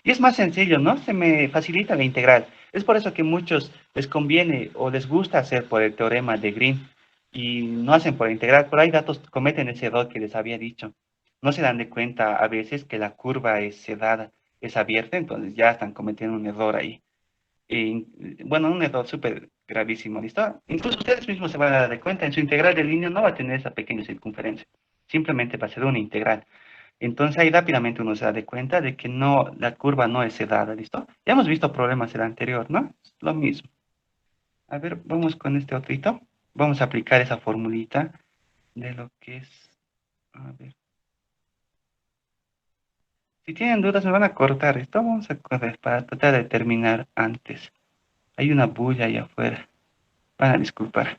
Y es más sencillo, ¿no? Se me facilita la integral. Es por eso que a muchos les conviene o les gusta hacer por el teorema de Green y no hacen por la integral. Por ahí datos cometen ese error que les había dicho. No se dan de cuenta a veces que la curva es cerrada, es abierta, entonces ya están cometiendo un error ahí. Y, bueno, un error súper gravísimo, ¿listo? Incluso ustedes mismos se van a dar de cuenta, en su integral de línea no va a tener esa pequeña circunferencia, simplemente va a ser una integral. Entonces ahí rápidamente uno se da de cuenta de que no, la curva no es cerrada, ¿listo? Ya hemos visto problemas en el anterior, ¿no? Lo mismo. A ver, vamos con este otrito. Vamos a aplicar esa formulita de lo que es... A ver. Si tienen dudas me van a cortar esto. Vamos a correr para tratar de terminar antes. Hay una bulla allá afuera. Van a disculpar.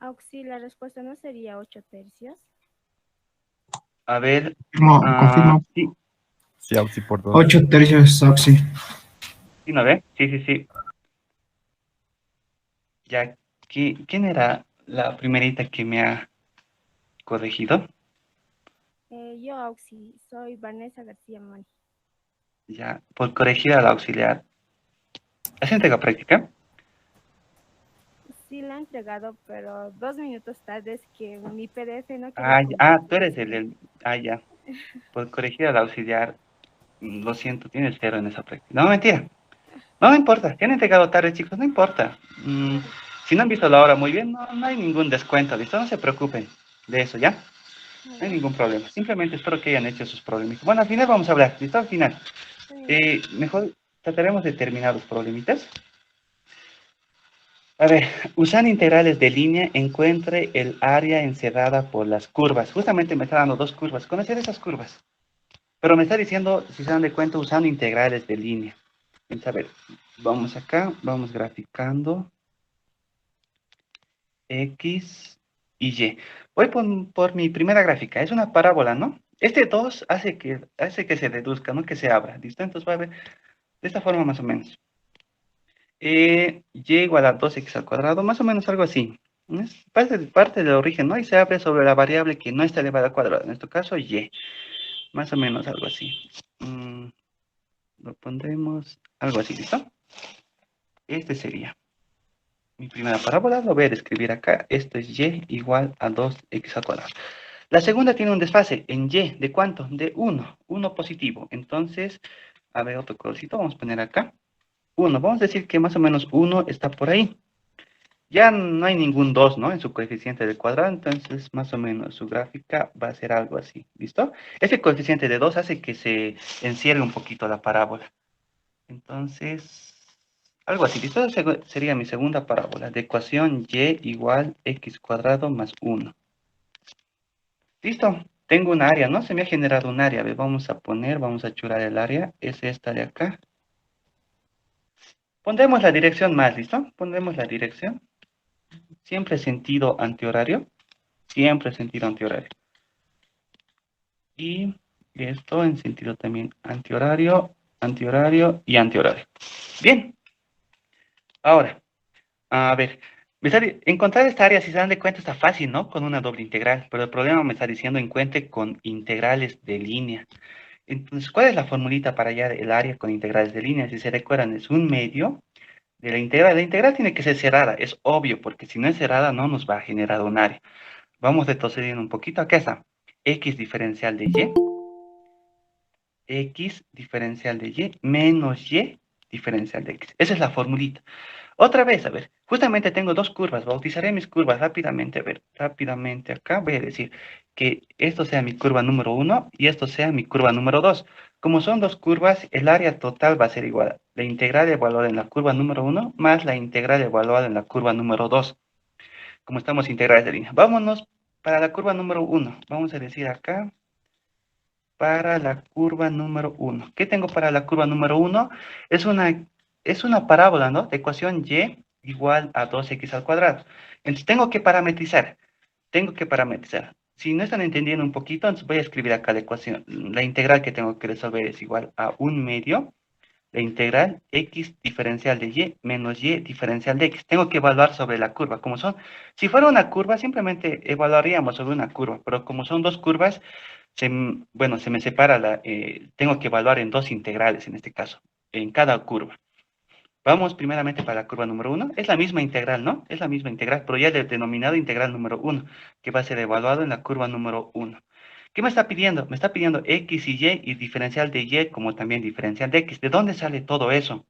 Auxi, la respuesta no sería 8 tercios.
A ver,
Confirmo.
sí,
Sí, Auxi por 2.
8 tercios, Oxy.
¿sí no ve? Sí, sí, sí. Ya, ¿quién era la primerita que me ha corregido?
Yo, Auxi, soy Vanessa García Moni.
Ya, por corregir al auxiliar. ¿Has entrega práctica?
Sí, la he entregado, pero 2 minutos tarde es que mi PDF no quería
Tú
compartir.
eres ya. Por corregir al auxiliar, lo siento, tienes cero en esa práctica. No, mentira. No, no importa. Si han entregado tarde, chicos, no importa. Si no han visto la hora muy bien, no hay ningún descuento, ¿listo? No se preocupen de eso, ¿ya? No hay ningún problema. Simplemente espero que hayan hecho sus problemitas. Bueno, al final vamos a hablar, ¿listo? Al final. Mejor trataremos de terminar los problemitas. A ver, usando integrales de línea, encuentre el área encerrada por las curvas. Justamente me está dando dos curvas. Conocer esas curvas. Pero me está diciendo, si se dan de cuenta, usando integrales de línea. Entonces, a ver, vamos acá, vamos graficando. X y Y. Voy por mi primera gráfica. Es una parábola, ¿no? Este 2 hace que se reduzca, no que se abra. ¿Listo? Entonces va a ver de esta forma más o menos. Y igual a 2x al cuadrado, más o menos algo así. Es parte del origen, ¿no? Y se abre sobre la variable que no está elevada al cuadrado. En este caso, y. Más o menos algo así. Lo pondremos algo así, ¿listo? Este sería mi primera parábola. Lo voy a describir acá. Esto es y igual a 2x al cuadrado. La segunda tiene un desfase en y. ¿De cuánto? De 1. 1 positivo. Entonces, a ver, otro colorcito. Vamos a poner acá. 1. Vamos a decir que más o menos 1 está por ahí. Ya no hay ningún 2, ¿no? En su coeficiente del cuadrado, entonces más o menos su gráfica va a ser algo así, ¿listo? Ese coeficiente de 2 hace que se encierre un poquito la parábola. Entonces, algo así, ¿listo? Sería mi segunda parábola, de ecuación y igual x cuadrado más 1. ¿Listo? Tengo un área, ¿no? Se me ha generado un área. A ver, vamos a churar el área. Es esta de acá. Pondremos la dirección más, ¿listo? Pondremos la dirección. Siempre sentido antihorario. Siempre sentido antihorario. Y esto en sentido también antihorario, antihorario y antihorario. Bien. Ahora, a ver. Encontrar esta área, si se dan de cuenta, está fácil, ¿no? Con una doble integral. Pero el problema me está diciendo encuentre con integrales de línea. Entonces, ¿cuál es la formulita para hallar el área con integrales de línea? Si se recuerdan, es un medio de la integral. La integral tiene que ser cerrada, es obvio, porque si no es cerrada no nos va a generar un área. Vamos retrocediendo un poquito. Acá está. X diferencial de Y. X diferencial de Y menos Y diferencial de X. Esa es la formulita. Otra vez, a ver, justamente tengo dos curvas, bautizaré mis curvas rápidamente, a ver, rápidamente acá voy a decir que esto sea mi curva número 1 y esto sea mi curva número 2. Como son dos curvas, el área total va a ser igual. La integral evaluada en la curva número 1 más la integral evaluada en la curva número 2. Como estamos integrales de línea. Vámonos para la curva número 1. Vamos a decir acá, para la curva número 1. ¿Qué tengo para la curva número 1? Es una parábola, ¿no? De ecuación y igual a 2x al cuadrado. Entonces tengo que parametrizar. Si no están entendiendo un poquito, entonces voy a escribir acá la ecuación. La integral que tengo que resolver es igual a 1 medio la integral x diferencial de y menos y diferencial de x. Tengo que evaluar sobre la curva. Si fuera una curva, simplemente evaluaríamos sobre una curva, pero como son dos curvas, se me separa tengo que evaluar en dos integrales en este caso, en cada curva. Vamos primeramente para la curva número 1. Es la misma integral, ¿no? Es la misma integral, pero ya el denominado integral número 1, que va a ser evaluado en la curva número 1. ¿Qué me está pidiendo? Me está pidiendo x y diferencial de y como también diferencial de x. ¿De dónde sale todo eso?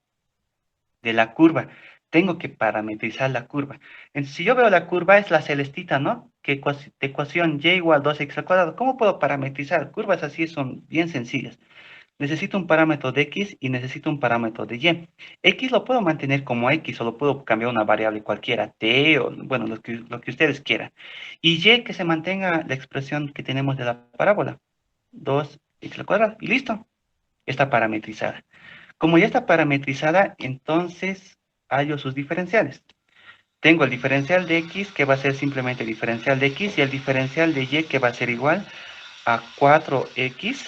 De la curva. Tengo que parametrizar la curva. Entonces, si yo veo la curva, es la celestita, ¿no? Que de ecuación y igual 2x al cuadrado. ¿Cómo puedo parametrizar? Curvas así son bien sencillas. Necesito un parámetro de x y necesito un parámetro de y. X lo puedo mantener como x o lo puedo cambiar a una variable cualquiera, t o, bueno, lo que ustedes quieran. Y que se mantenga la expresión que tenemos de la parábola, 2x al cuadrado. Y listo. está parametrizada. Como ya está parametrizada, entonces hallo sus diferenciales. Tengo el diferencial de x, que va a ser simplemente el diferencial de x, y el diferencial de y, que va a ser igual a 4x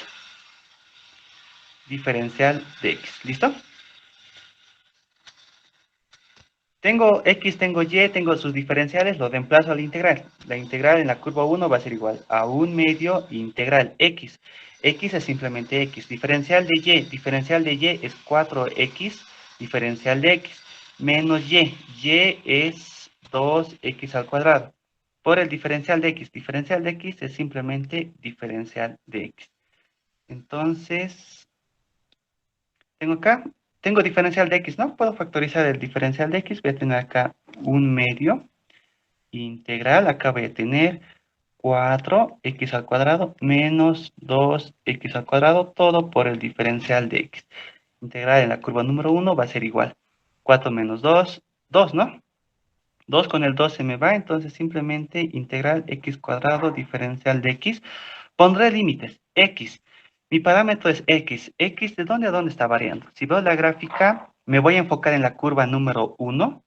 diferencial de x. ¿Listo? Tengo x, tengo y, tengo sus diferenciales, lo reemplazo a la integral. La integral en la curva 1 va a ser igual a 1 medio integral x. X es simplemente x. Diferencial de y es 4x diferencial de x menos y. Y es 2x al cuadrado. Por el diferencial de x. Diferencial de x es simplemente diferencial de x. Entonces, tengo diferencial de x, ¿no? Puedo factorizar el diferencial de x. Voy a tener acá 1 medio integral. Acá voy a tener 4x al cuadrado menos 2x al cuadrado, todo por el diferencial de x. Integral en la curva número 1 va a ser igual. 4 menos 2, 2, ¿no? 2 con el 2 se me va, entonces simplemente integral x cuadrado diferencial de x. Pondré límites, x. Mi parámetro es x. X, ¿de dónde a dónde está variando? Si veo la gráfica, me voy a enfocar en la curva número 1.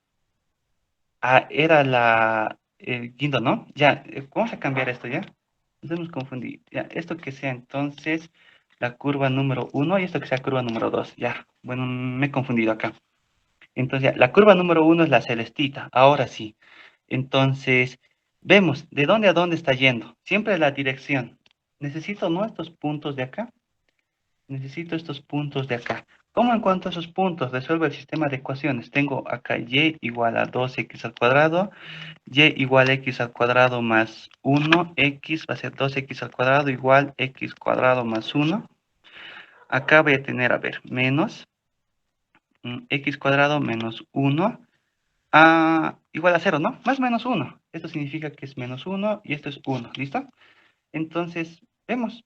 Era el guindo, ¿no? Ya, vamos a cambiar esto, ¿ya? Nos hemos confundido. Ya, esto que sea entonces la curva número 1 y esto que sea curva número 2. Ya, bueno, me he confundido acá. Entonces, ya, la curva número 1 es la celestita. Ahora sí. Entonces, vemos de dónde a dónde está yendo. Siempre la dirección. Necesito, ¿no? Estos puntos de acá. Necesito estos puntos de acá. ¿Cómo encuentro esos puntos? Resuelvo el sistema de ecuaciones. Tengo acá y igual a 2x al cuadrado, y igual a x al cuadrado más 1, x va a ser 2x al cuadrado igual x cuadrado más 1. Acá voy a tener, a ver, menos x cuadrado menos 1 igual a 0, ¿no? Más menos 1. Esto significa que es menos 1 y esto es 1, ¿listo? Entonces, vemos.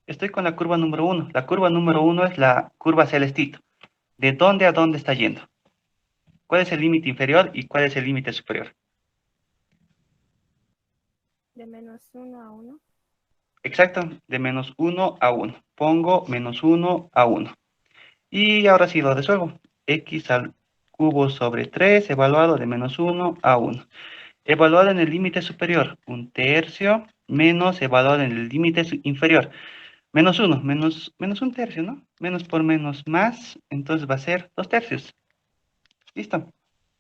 Estoy con la curva número 1. La curva número 1 es la curva celestito. ¿De dónde a dónde está yendo? ¿Cuál es el límite inferior y cuál es el límite superior?
De -1 a 1.
Exacto, de menos 1 a 1. Pongo menos 1 a 1. Y ahora sí lo resuelvo. X al cubo sobre 3 evaluado de menos 1 a 1. Evaluado en el límite superior, 1/3 menos evaluado en el límite inferior. Menos 1, menos 1/3, ¿no? Menos por menos más, entonces va a ser 2/3. Listo.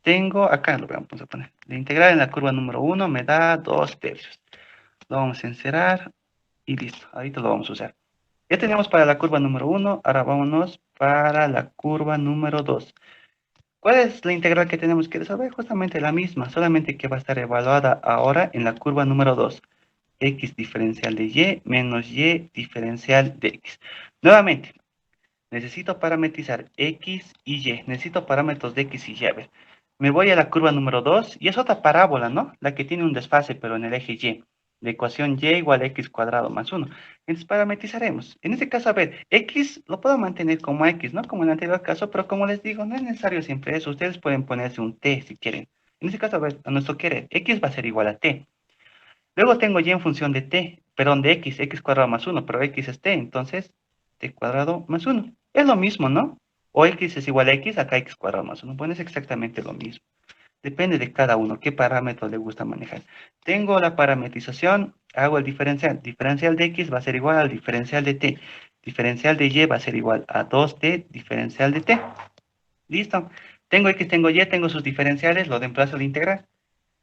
Tengo acá, lo vamos a poner. La integral en la curva número 1 me da 2/3. Lo vamos a encerrar y listo. Ahorita lo vamos a usar. Ya tenemos para la curva número 1, ahora vámonos para la curva número 2. ¿Cuál es la integral que tenemos que resolver? Justamente la misma, solamente que va a estar evaluada ahora en la curva número 2. X diferencial de y menos y diferencial de x. Nuevamente, necesito parametrizar x y y. Necesito parámetros de x y y. A ver, me voy a la curva número 2 y es otra parábola, ¿no? La que tiene un desfase, pero en el eje y. La ecuación y igual a x cuadrado más 1. Entonces parametrizaremos. En este caso, a ver, x lo puedo mantener como x, ¿no? Como en el anterior caso, pero como les digo, no es necesario siempre eso. Ustedes pueden ponerse un t si quieren. En este caso, a ver, a nuestro querer, x va a ser igual a t. Luego tengo y en función de t, perdón, de x cuadrado más 1, pero x es t, entonces t cuadrado más 1. Es lo mismo, ¿no? O x es igual a x, acá x cuadrado más 1. Bueno, es exactamente lo mismo. Depende de cada uno, qué parámetro le gusta manejar. Tengo la parametrización, hago el diferencial. Diferencial de x va a ser igual al diferencial de t. Diferencial de y va a ser igual a 2t diferencial de t. Listo. Tengo x, tengo y, tengo sus diferenciales, lo reemplazo al integral.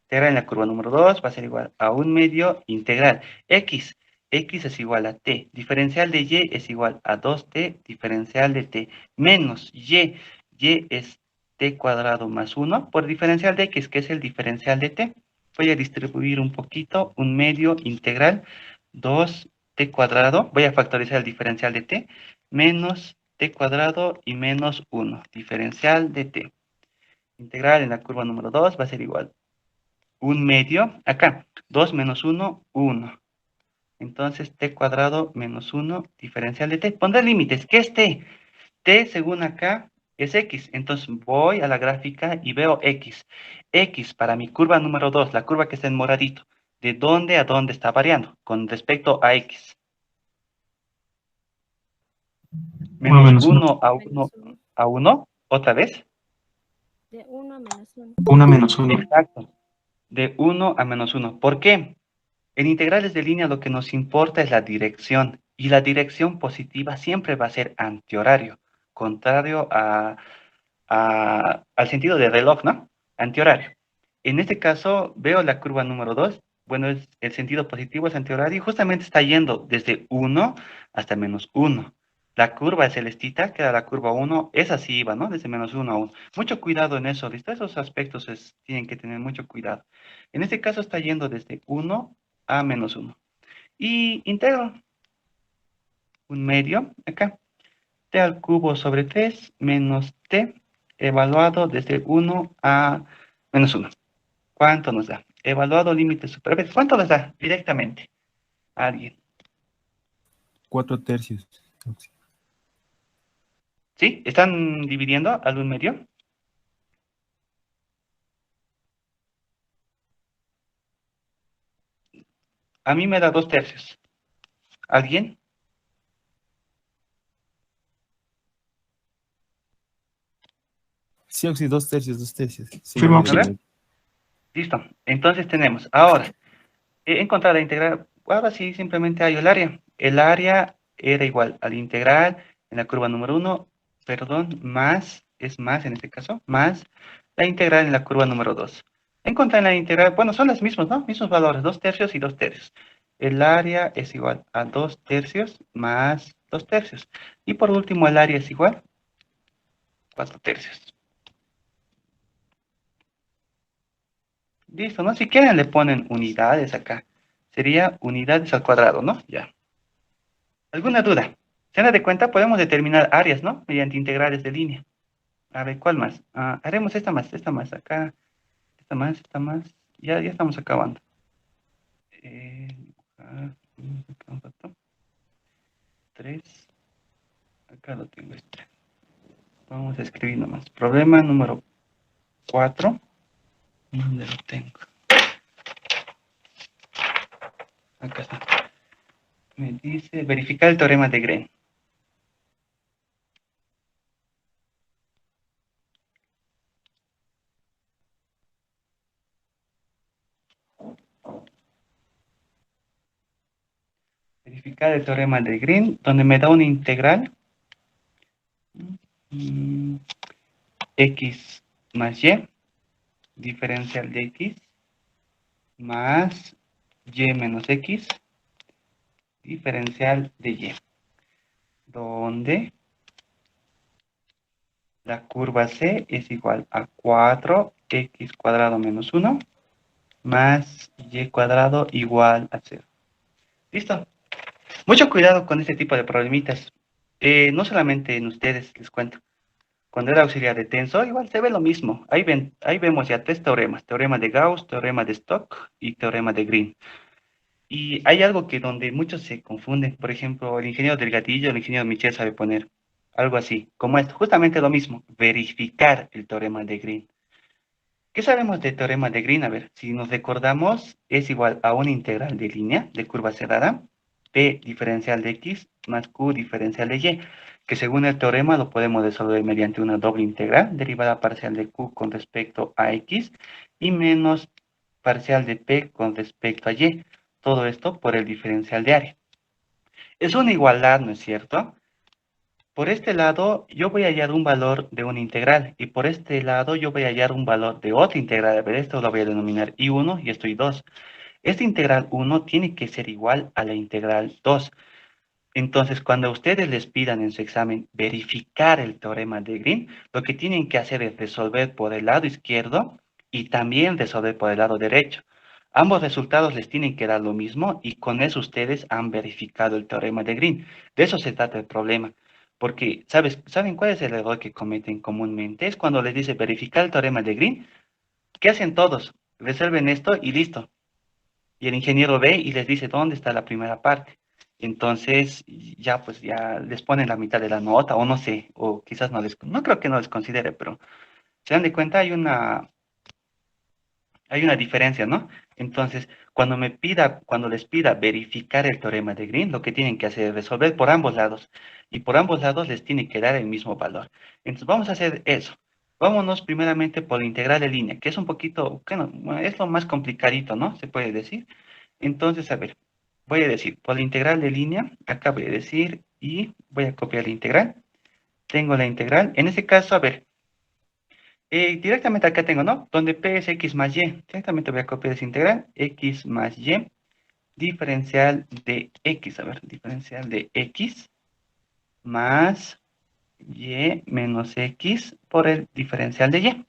Integral en la curva número 2 va a ser igual a 1 medio integral. X es igual a t. Diferencial de y es igual a 2t diferencial de t. Menos y es t cuadrado más 1 por diferencial de x, que es el diferencial de t. Voy a distribuir un poquito, 1 medio integral 2t cuadrado. Voy a factorizar el diferencial de t. Menos t cuadrado y menos 1. Diferencial de t. Integral en la curva número 2 va a ser igual 1 medio, acá, 2 menos 1, 1. Entonces, t cuadrado menos 1, diferencial de t. Pondré límites. ¿Qué es t? T, según acá, es x. Entonces, voy a la gráfica y veo x. X para mi curva número 2, la curva que está en moradito. ¿De dónde a dónde está variando? Con respecto a x. Menos
menos
1 a 1
Menos 1.
a 1, otra vez.
De 1 a menos 1.
1 menos 1.
Exacto. De 1 a menos 1. ¿Por qué? En integrales de línea lo que nos importa es la dirección. Y la dirección positiva siempre va a ser antihorario. Contrario al sentido de reloj, ¿no? Antihorario. En este caso, veo la curva número 2. Bueno, el sentido positivo es antihorario y justamente está yendo desde 1 hasta menos 1. La curva celestita, que era la curva 1, esa sí iba, ¿no? Desde menos 1 a 1. Mucho cuidado en eso, ¿listo? Esos aspectos tienen que tener mucho cuidado. En este caso está yendo desde 1 a menos 1. Y integro un medio, acá, t al cubo sobre 3 menos t evaluado desde 1 a menos 1. ¿Cuánto nos da? Evaluado límite superior. ¿Cuánto nos da directamente? ¿Alguien?
4/3.
¿Sí? ¿Están dividiendo al 1 medio? A mí me da 2/3. ¿Alguien?
Sí, Oxy, 2/3, 2/3. Sí,
Confirmo,
A ver. Listo. Entonces tenemos, ahora, he encontrado la integral. Ahora sí, simplemente hay el área. El área era igual al integral en la curva número 1, perdón, más, es más en este caso, más la integral en la curva número 2. Encontré la integral, bueno, son las mismas, ¿no? Mismos valores, 2/3 y 2/3. El área es igual a 2/3 más 2/3. Y por último, el área es igual a 4/3. Listo, ¿no? Si quieren le ponen unidades acá. Sería unidades al cuadrado, ¿no? Ya. ¿Alguna duda? ¿Se dan de cuenta? Podemos determinar áreas, ¿no? Mediante integrales de línea. A ver, ¿cuál más? Haremos esta más, acá. Esta más. Ya estamos acabando. Acá un rato. 3. Acá lo tengo este. Vamos a escribir nomás. Problema número 4. ¿Dónde lo tengo? Acá está. Me dice verificar el teorema de Green. Verificar el teorema de Green, donde me da una integral x más y, diferencial de x, más y menos x, diferencial de y, donde la curva C es igual a 4x cuadrado menos 1, más y cuadrado igual a 0. ¿Listo? Mucho cuidado con este tipo de problemitas. No solamente en ustedes, les cuento. Cuando era auxiliar de tensor, igual se ve lo mismo. Ahí vemos ya 3 teoremas. Teorema de Gauss, teorema de Stokes y teorema de Green. Y hay algo que donde muchos se confunden. Por ejemplo, el ingeniero Delgadillo, el ingeniero Michel sabe poner algo así, como esto. Justamente lo mismo, verificar el teorema de Green. ¿Qué sabemos del teorema de Green? A ver, si nos recordamos, es igual a una integral de línea de curva cerrada, P diferencial de X más Q diferencial de Y, que según el teorema lo podemos resolver mediante una doble integral, derivada parcial de Q con respecto a X y menos parcial de P con respecto a Y. Todo esto por el diferencial de área. Es una igualdad, ¿no es cierto? Por este lado, yo voy a hallar un valor de una integral, y por este lado yo voy a hallar un valor de otra integral. A ver, esto lo voy a denominar I1 y esto I2. Esta integral 1 tiene que ser igual a la integral 2. Entonces, cuando ustedes les pidan en su examen verificar el teorema de Green, lo que tienen que hacer es resolver por el lado izquierdo y también resolver por el lado derecho. Ambos resultados les tienen que dar lo mismo y con eso ustedes han verificado el teorema de Green. De eso se trata el problema. Porque, ¿saben cuál es el error que cometen comúnmente? Es cuando les dice verificar el teorema de Green. ¿Qué hacen todos? Resuelven esto y listo. Y el ingeniero ve y les dice dónde está la primera parte. Entonces, ya pues ya les ponen la mitad de la nota, o no sé, o quizás no creo que no les considere, pero se dan de cuenta, hay una diferencia, ¿no? Entonces, cuando les pida verificar el teorema de Green, lo que tienen que hacer es resolver por ambos lados. Y por ambos lados les tiene que dar el mismo valor. Entonces vamos a hacer eso. Vámonos primeramente por la integral de línea, que es un poquito, bueno, es lo más complicadito, ¿no? Se puede decir. Entonces, a ver, voy a decir, por la integral de línea, acá voy a decir, y voy a copiar la integral. Tengo la integral. En este caso, a ver, directamente acá tengo, ¿no? Donde P es X más Y. Directamente voy a copiar esa integral, X más Y, diferencial de X, a ver, diferencial de X más Y menos X por el diferencial de Y.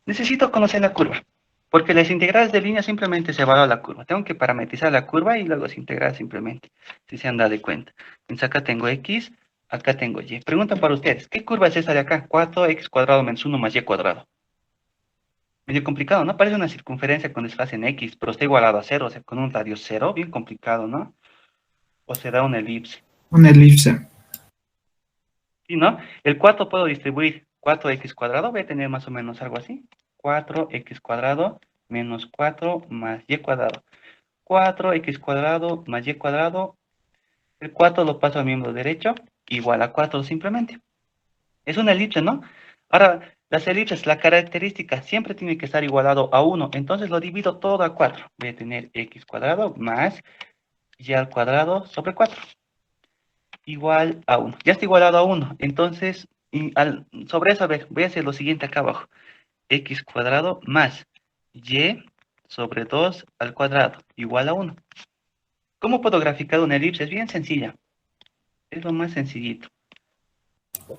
Necesito conocer la curva, porque las integrales de línea simplemente se evalúa la curva. Tengo que parametrizar la curva y luego se integra simplemente, si se han dado cuenta. Entonces acá tengo X, acá tengo Y. Pregunta para ustedes, ¿qué curva es esa de acá? 4x cuadrado menos 1 más Y cuadrado. Medio complicado, ¿no? Parece una circunferencia con desfase en X, pero está igualado a 0, o sea, con un radio 0, bien complicado, ¿no? O se da una elipse.
Una elipse.
¿Sí, no? El 4 puedo distribuir 4x cuadrado, voy a tener más o menos algo así. 4x cuadrado menos 4 más y cuadrado. 4x cuadrado más y cuadrado. El 4 lo paso al miembro derecho, igual a 4 simplemente. Es una elipse, ¿no? Ahora, las elipses, la característica siempre tiene que estar igualado a 1. Entonces lo divido todo a 4. Voy a tener x cuadrado más y al cuadrado sobre 4. Igual a 1. Ya está igualado a 1. Entonces, sobre eso, a ver, voy a hacer lo siguiente acá abajo. X cuadrado más y sobre 2 al cuadrado igual a 1. ¿Cómo puedo graficar una elipse? Es bien sencilla. Es lo más sencillito.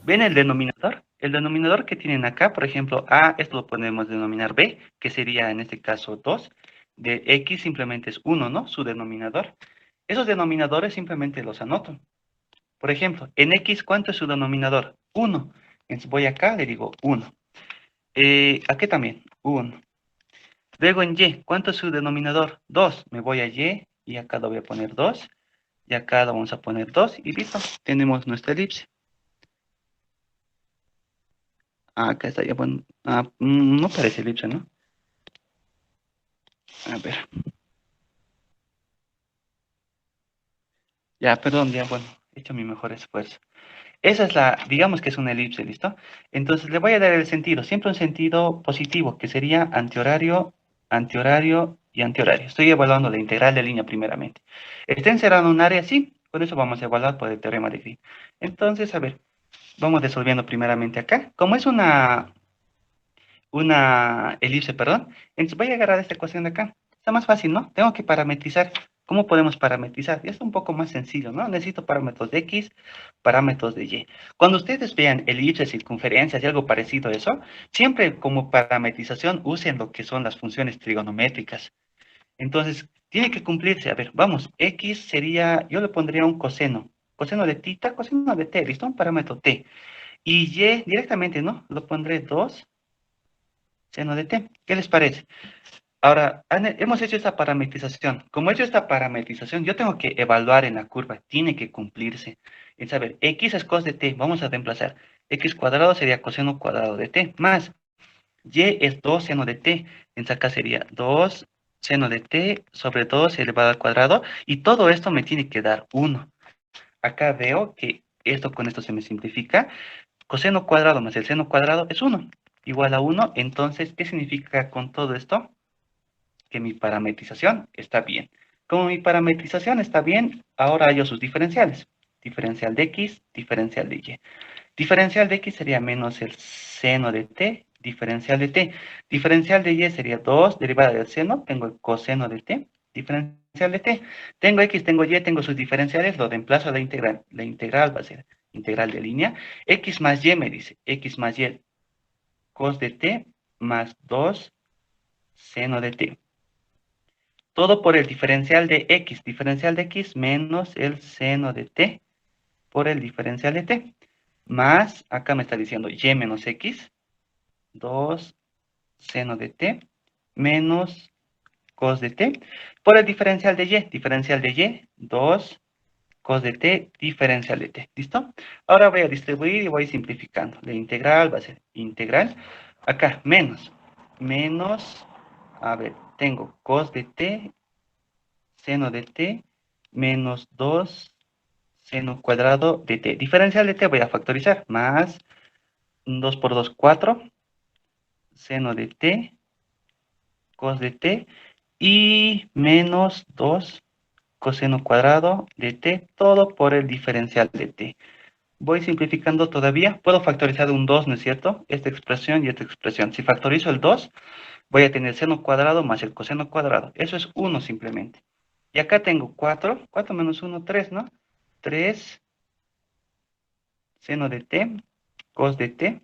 ¿Ven el denominador? El denominador que tienen acá, por ejemplo, A, esto lo podemos denominar B, que sería en este caso 2. De X simplemente es 1, ¿no? Su denominador. Esos denominadores simplemente los anoto. Por ejemplo, en X, ¿cuánto es su denominador? 1. Entonces voy acá, le digo 1. Aquí también, 1. Luego en Y, ¿cuánto es su denominador? 2. Me voy a y acá lo voy a poner 2. Y acá lo vamos a poner 2 y listo. Tenemos nuestra elipse. Acá está ya, bueno. No parece elipse, ¿no? A ver. Ya, perdón, ya, bueno. He hecho mi mejor esfuerzo. Esa es digamos que es una elipse, ¿listo? Entonces le voy a dar el sentido, siempre un sentido positivo, que sería antihorario, antihorario y antihorario. Estoy evaluando la integral de línea primeramente. ¿Está encerrado en un área? Sí, por eso vamos a evaluar por el teorema de Green. Entonces, a ver, vamos resolviendo primeramente acá. Como es una elipse, perdón, entonces voy a agarrar esta ecuación de acá. Está más fácil, ¿no? Tengo que parametrizar. ¿Cómo podemos parametrizar? Es un poco más sencillo, ¿no? Necesito parámetros de X, parámetros de Y. Cuando ustedes vean elipses, circunferencias y algo parecido a eso, siempre como parametrización usen lo que son las funciones trigonométricas. Entonces, tiene que cumplirse. A ver, vamos, X sería, yo le pondría un coseno. Coseno de tita, coseno de t, ¿listo? Un parámetro t. Y Y directamente, ¿no? Lo pondré 2 seno de t. ¿Qué les parece? Ahora, hemos hecho esta parametrización. Como he hecho esta parametrización, yo tengo que evaluar en la curva. Tiene que cumplirse. Es a ver, x es cos de t. Vamos a reemplazar. X cuadrado sería coseno cuadrado de t. Más y es 2 seno de t. Entonces acá sería 2 seno de t sobre 2 elevado al cuadrado. Y todo esto me tiene que dar 1. Acá veo que esto con esto se me simplifica. Coseno cuadrado más el seno cuadrado es 1. Igual a 1. Entonces, ¿qué significa con todo esto? Que mi parametrización está bien. Como mi parametrización está bien, ahora hallo sus diferenciales. Diferencial de x, diferencial de y. Diferencial de x sería menos el seno de t, diferencial de t. Diferencial de y sería 2 derivada del seno, tengo el coseno de t, diferencial de t. Tengo x, tengo y, tengo sus diferenciales, lo reemplazo a la integral. La integral va a ser integral de línea. X más y me dice, x más y cos de t más 2 seno de t. Todo por el diferencial de x menos el seno de t por el diferencial de t. Más, acá me está diciendo y menos x, 2 seno de t, menos cos de t, por el diferencial de y, 2 cos de t, diferencial de t. ¿Listo? Ahora voy a distribuir y voy simplificando. La integral va a ser integral, acá menos, a ver, tengo cos de t seno de t menos 2 seno cuadrado de t. Diferencial de t voy a factorizar, más 2 por 2, 4, seno de t, cos de t, y menos 2 coseno cuadrado de t, todo por el diferencial de t. Voy simplificando todavía, puedo factorizar un 2, ¿no es cierto? Esta expresión y esta expresión. Si factorizo el 2, voy a tener el seno cuadrado más el coseno cuadrado. Eso es 1 simplemente. Y acá tengo 4, 4 menos 1, 3, ¿no? 3 seno de t, cos de t.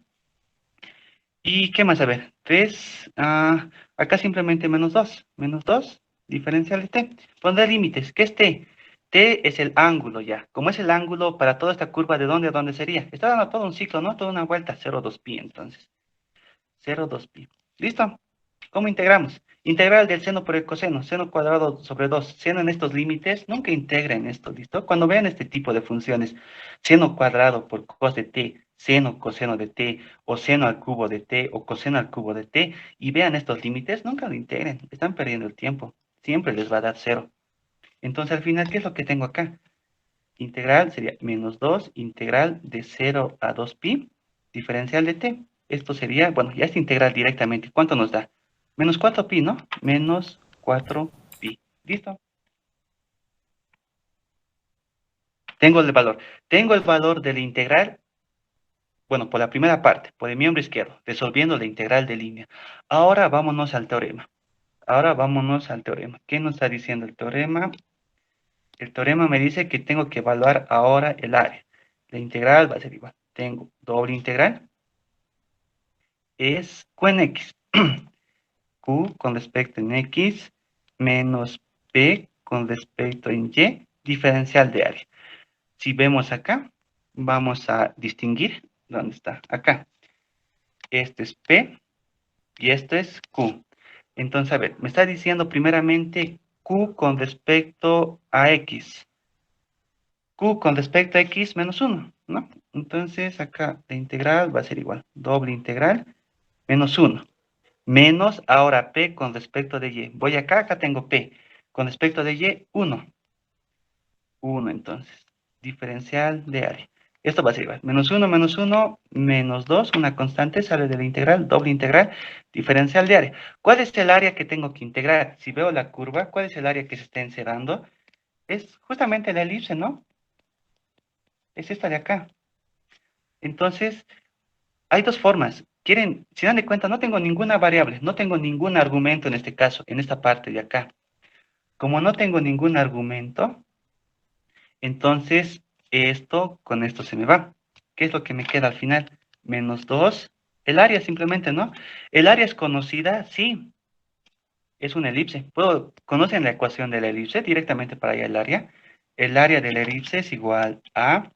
¿Y qué más? A ver, 3, acá simplemente menos 2, diferencial de t. Pondré límites, ¿qué es t? T es el ángulo ya. Como es el ángulo para toda esta curva, ¿de dónde a dónde sería? Está dando todo un ciclo, ¿no? Toda una vuelta, 0,2 pi entonces. 0,2 pi. ¿Listo? ¿Cómo integramos? Integral del seno por el coseno, seno cuadrado sobre 2. Seno en estos límites, nunca integren esto, ¿listo? Cuando vean este tipo de funciones, seno cuadrado por cos de t, seno coseno de t, o seno al cubo de t, o coseno al cubo de t, y vean estos límites, nunca lo integren, están perdiendo el tiempo. Siempre les va a dar 0. Entonces, al final, ¿qué es lo que tengo acá? Integral sería menos 2, integral de 0 a 2 pi, diferencial de t. Esto sería, bueno, ya esta integral directamente, ¿cuánto nos da? Menos 4 pi, ¿no? Menos 4 pi. ¿Listo? Tengo el valor. Tengo el valor de la integral, bueno, por la primera parte, por el miembro izquierdo, resolviendo la integral de línea. Ahora vámonos al teorema. Ahora vámonos al teorema. ¿Qué nos está diciendo el teorema? El teorema me dice que tengo que evaluar ahora el área. La integral va a ser igual. Tengo doble integral. Es Q en X. Q con respecto en X menos P con respecto en Y, diferencial de área. Si vemos acá, vamos a distinguir. ¿Dónde está? Acá. Este es P y esto es Q. Entonces, a ver, me está diciendo primeramente Q con respecto a X. Q con respecto a X menos 1, ¿no? Entonces, acá la integral va a ser igual. Doble integral menos 1. Menos ahora P con respecto de Y. Voy acá, acá tengo P. Con respecto de Y, 1. 1 entonces. Diferencial de área. Esto va a ser igual. Menos 1, menos 2, una constante, sale de la integral, doble integral, diferencial de área. ¿Cuál es el área que tengo que integrar? Si veo la curva, ¿cuál es el área que se está encerrando? Es justamente la elipse, ¿no? Es esta de acá. Entonces, hay dos formas. Quieren, si dan de cuenta, no tengo ninguna variable, no tengo ningún argumento en este caso, en esta parte de acá. Como no tengo ningún argumento, entonces esto con esto se me va. ¿Qué es lo que me queda al final? Menos 2. El área simplemente, ¿no? El área es conocida, sí. Es una elipse. ¿Conocen la ecuación de la elipse? Directamente para allá el área. El área de la elipse es igual a...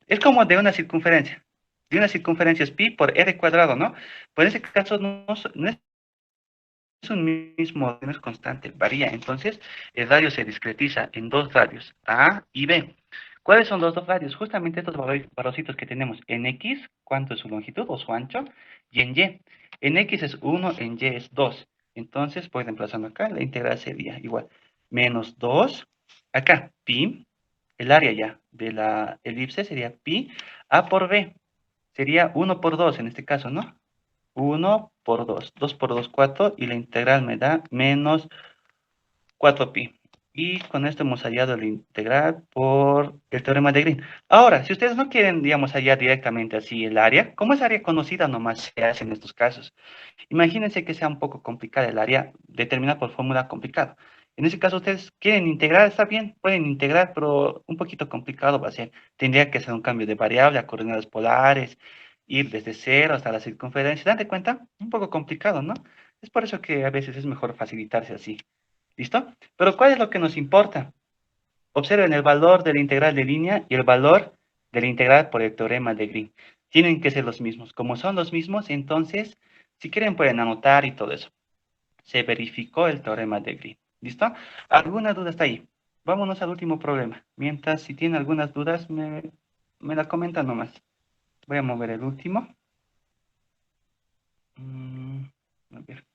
Es como de una circunferencia. De una circunferencia es pi por r cuadrado, ¿no? Por ese caso no es un mismo, no es constante, varía. Entonces, el radio se discretiza en dos radios, A y B. ¿Cuáles son los dos radios? Justamente estos valorcitos que tenemos. En X, ¿cuánto es su longitud o su ancho? Y en Y. En X es 1, en Y es 2. Entonces, voy reemplazando acá, la integral sería igual. Menos 2, acá, pi, el área ya de la elipse sería pi, A por B. Sería 1 por 2 en este caso, ¿no? 1 por 2. 2 por 2, 4. Y la integral me da menos 4 pi. Y con esto hemos hallado la integral por el teorema de Green. Ahora, si ustedes no quieren, digamos, hallar directamente así el área, como es área conocida, nomás se hace en estos casos. Imagínense que sea un poco complicada el área, determinar por fórmula complicado. En ese caso, ustedes quieren integrar, está bien, pueden integrar, pero un poquito complicado va a ser. Tendría que hacer un cambio de variable a coordenadas polares, ir desde cero hasta la circunferencia. ¿Dan de cuenta? Un poco complicado, ¿no? Es por eso que a veces es mejor facilitarse así. ¿Listo? Pero ¿cuál es lo que nos importa? Observen el valor de la integral de línea y el valor de la integral por el teorema de Green. Tienen que ser los mismos. Como son los mismos, entonces, si quieren pueden anotar y todo eso. Se verificó el teorema de Green. ¿Listo? ¿Alguna duda hasta ahí? Vámonos al último problema. Mientras, si tienen algunas dudas, me la comentan nomás. Voy a mover el último. A ver.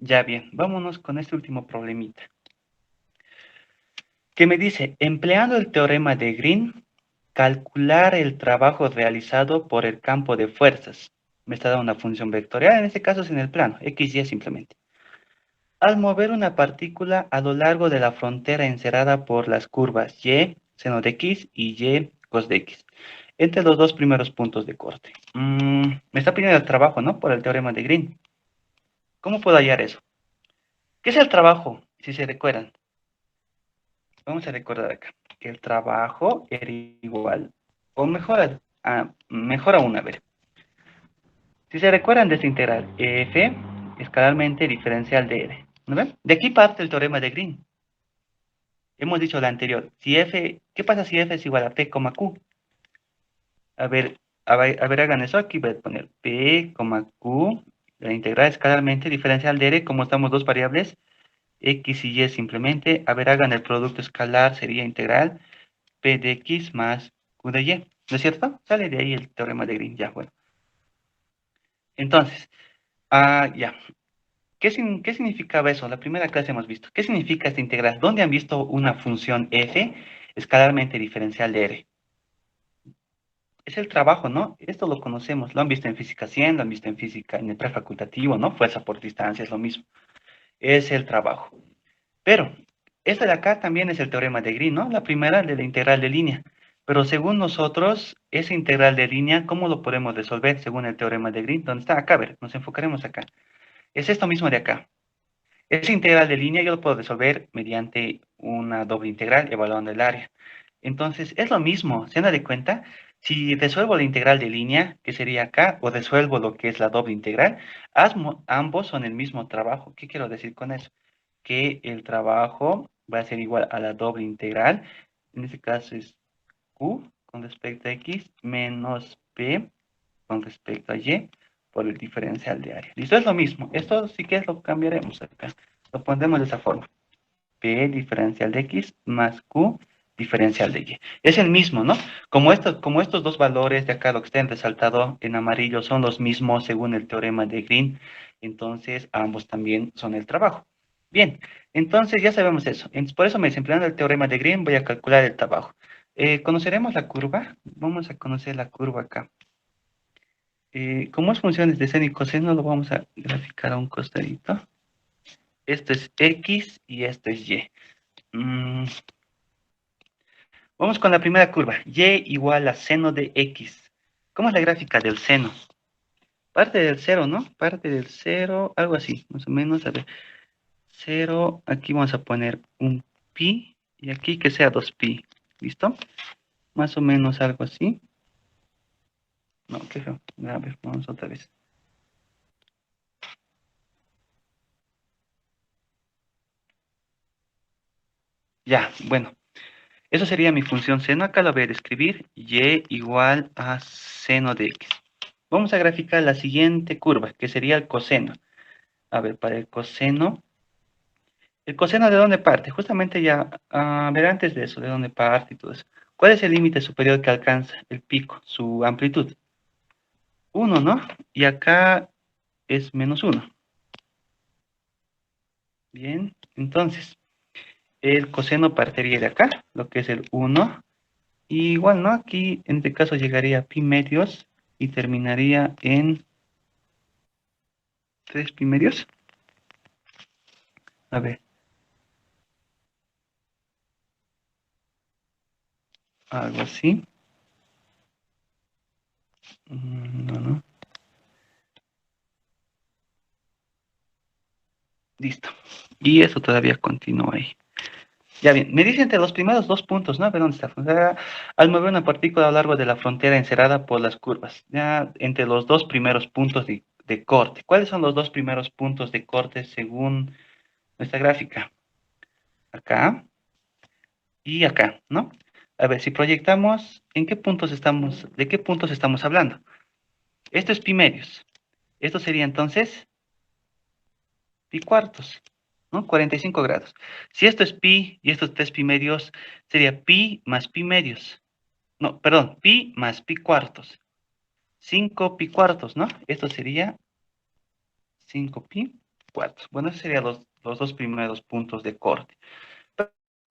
Ya bien, vámonos con este último problemita. Que me dice, empleando el teorema de Green, calcular el trabajo realizado por el campo de fuerzas. Me está dando una función vectorial, en este caso es en el plano, x, y simplemente. Al mover una partícula a lo largo de la frontera encerrada por las curvas y, seno de x, y y, cos de x, entre los dos primeros puntos de corte. Me está pidiendo el trabajo, ¿no? Por el teorema de Green. ¿Cómo puedo hallar eso? ¿Qué es el trabajo? Si se recuerdan. Vamos a recordar acá que el trabajo era igual, o mejor aún, a ver. Si se recuerdan de esta integral, f escalarmente diferencial de r. ¿No ven? De aquí parte el teorema de Green. Hemos dicho la anterior. Si f, ¿qué pasa si f es igual a p, q? A ver, hagan eso. Aquí voy a poner p, q, la integral escalarmente diferencial de r, como estamos dos variables, x y y simplemente. A ver, hagan el producto escalar, sería integral p de x más q de y. ¿No es cierto? Sale de ahí el teorema de Green. Ya, bueno. Entonces, ya. ¿Qué significaba eso? La primera clase hemos visto. ¿Qué significa esta integral? ¿Dónde han visto una función f escalarmente diferencial de r? Es el trabajo, ¿no? Esto lo conocemos. Lo han visto en física 100, lo han visto en física en el prefacultativo, ¿no? Fuerza por distancia es lo mismo. Es el trabajo. Pero, esta de acá también es el teorema de Green, ¿no? La primera de la integral de línea. Pero según nosotros, esa integral de línea, ¿cómo lo podemos resolver según el teorema de Green? ¿Dónde está? Acá, a ver, nos enfocaremos acá. Es esto mismo de acá. Esa integral de línea yo lo puedo resolver mediante una doble integral evaluando el área. Entonces, es lo mismo, ¿se dan de cuenta? Si resuelvo la integral de línea, que sería acá, o resuelvo lo que es la doble integral, ambos son el mismo trabajo. ¿Qué quiero decir con eso? Que el trabajo va a ser igual a la doble integral, en este caso es q con respecto a x menos p con respecto a y por el diferencial de área. Listo, es lo mismo. Esto sí que lo cambiaremos acá. Lo pondremos de esa forma. P diferencial de x más q diferencial de y. Es el mismo, ¿no? Como estos dos valores de acá, lo que está resaltado en amarillo, son los mismos según el teorema de Green, entonces ambos también son el trabajo. Bien, entonces ya sabemos eso. Por eso me empleando el teorema de Green, voy a calcular el trabajo. ¿Conoceremos la curva? Vamos a conocer la curva acá. Como es funciones de seno y coseno, lo vamos a graficar a un costadito. Esto es x y esto es y. Vamos con la primera curva. Y igual a seno de x. ¿Cómo es la gráfica del seno? Parte del cero, ¿no? Parte del cero, algo así, más o menos. A ver, 0, aquí vamos a poner un pi, y aquí que sea 2pi. ¿Listo? Más o menos algo así. No, qué feo. A ver, vamos otra vez. Ya, bueno. Eso sería mi función seno. Acá la voy a describir. Y igual a seno de x. Vamos a graficar la siguiente curva, que sería el coseno. A ver, para ¿el coseno de dónde parte? Justamente ya, a ver, antes de eso, ¿de dónde parte y todo eso? ¿Cuál es el límite superior que alcanza el pico, su amplitud? 1, ¿no? Y acá es menos 1. Bien, entonces, el coseno partiría de acá, lo que es el 1. Y igual, ¿no? Aquí, en este caso, llegaría a pi medios y terminaría en 3 pi medios. A ver. Algo así. No. Listo. Y eso todavía continúa ahí. Ya bien, me dice entre los primeros dos puntos, ¿no? A ver dónde está. O sea, al mover una partícula a lo largo de la frontera encerrada por las curvas. Ya entre los dos primeros puntos de corte. ¿Cuáles son los dos primeros puntos de corte según nuestra gráfica? Acá y acá, ¿no? A ver, si proyectamos, ¿de qué puntos estamos hablando? Esto es pi medios. Esto sería entonces pi cuartos, ¿no? 45 grados. Si esto es pi y esto es 3 pi medios, sería pi más pi medios. No, perdón, pi más pi cuartos. 5 pi cuartos, ¿no? Esto sería 5 pi cuartos. Bueno, esos serían los dos primeros puntos de corte.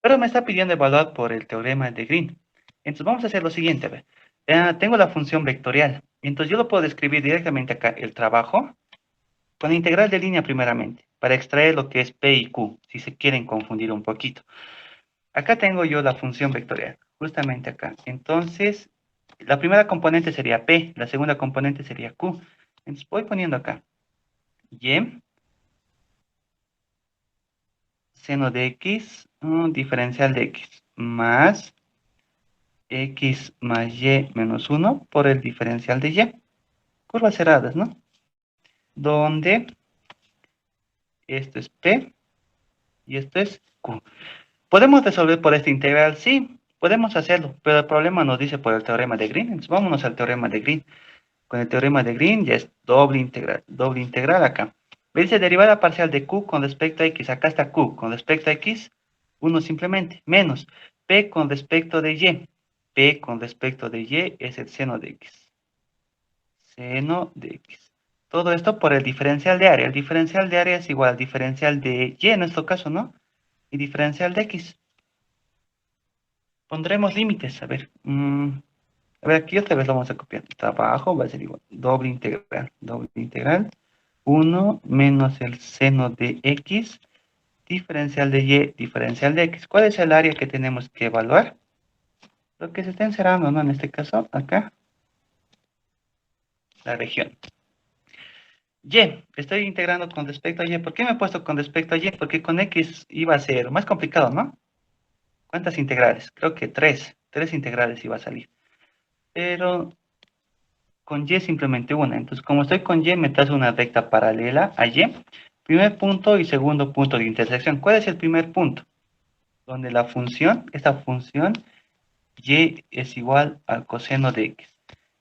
Pero me está pidiendo evaluar por el teorema de Green. Entonces vamos a hacer lo siguiente. A ver. Tengo la función vectorial. Entonces yo lo puedo escribir directamente acá, el trabajo, con integral de línea primeramente, para extraer lo que es P y Q, si se quieren confundir un poquito. Acá tengo yo la función vectorial, justamente acá. Entonces, la primera componente sería P, la segunda componente sería Q. Entonces voy poniendo acá, Y, seno de X, diferencial de X, más X más Y menos 1 por el diferencial de Y. Curvas cerradas, ¿no? Donde esto es P y esto es Q. ¿Podemos resolver por esta integral? Sí, podemos hacerlo, pero el problema nos dice por el teorema de Green. Entonces vámonos al teorema de Green. Con el teorema de Green ya es doble integral acá. Me dice derivada parcial de Q con respecto a X. Acá está Q con respecto a X, 1 simplemente, menos P con respecto de Y. P con respecto de Y es el seno de X. Seno de X. Todo esto por el diferencial de área. El diferencial de área es igual al diferencial de Y en nuestro caso, ¿no? Y diferencial de X. Pondremos límites, a ver. A ver, aquí otra vez lo vamos a copiar. Trabajo va a ser igual. Doble integral. 1 menos el seno de X, diferencial de Y, diferencial de X. ¿Cuál es el área que tenemos que evaluar? Lo que se está encerrando, ¿no? En este caso, acá. La región. Y, estoy integrando con respecto a Y. ¿Por qué me he puesto con respecto a Y? Porque con X iba a ser más complicado, ¿no? ¿Cuántas integrales? Creo que 3. 3 integrales iba a salir. Pero con Y simplemente una. Entonces, como estoy con Y, me trazo una recta paralela a Y. Primer punto y segundo punto de intersección. ¿Cuál es el primer punto? Donde la función, esta función, Y es igual al coseno de X.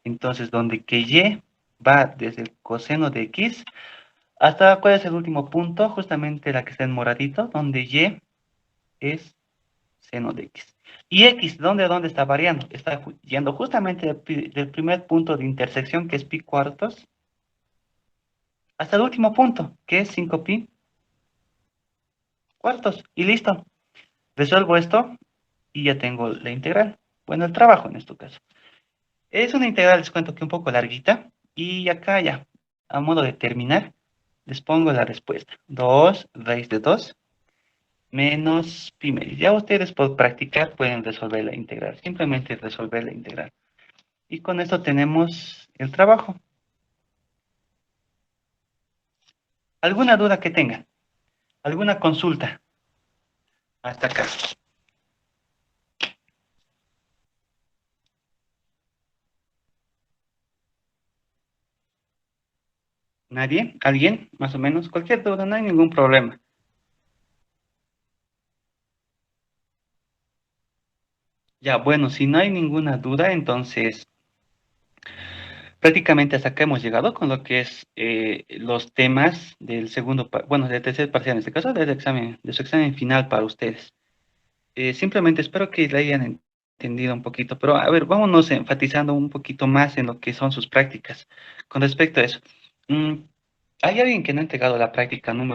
Entonces, donde que Y va desde el coseno de X hasta, ¿cuál es el último punto? Justamente la que está en moradito, donde Y es seno de X. Y X, ¿dónde está variando? Está yendo justamente del primer punto de intersección, que es pi cuartos, hasta el último punto, que es 5pi cuartos. Y listo. Resuelvo esto y ya tengo la integral. Bueno, el trabajo en este caso. Es una integral, les cuento que un poco larguita. Y acá ya, a modo de terminar, les pongo la respuesta. 2 raíz de 2 menos pi medio. Ya ustedes por practicar pueden resolver la integral. Simplemente resolver la integral. Y con esto tenemos el trabajo. ¿Alguna duda que tengan? ¿Alguna consulta? Hasta acá. ¿Nadie? ¿Alguien? Más o menos. Cualquier duda, no hay ningún problema. Ya, bueno, si no hay ninguna duda, entonces prácticamente hasta acá hemos llegado con lo que es los temas del segundo, bueno, del tercer parcial en este caso, del examen, de su examen final para ustedes. Simplemente espero que le hayan entendido un poquito, pero a ver, vámonos enfatizando un poquito más en lo que son sus prácticas. Con respecto a eso, ¿hay alguien que no ha entregado la práctica número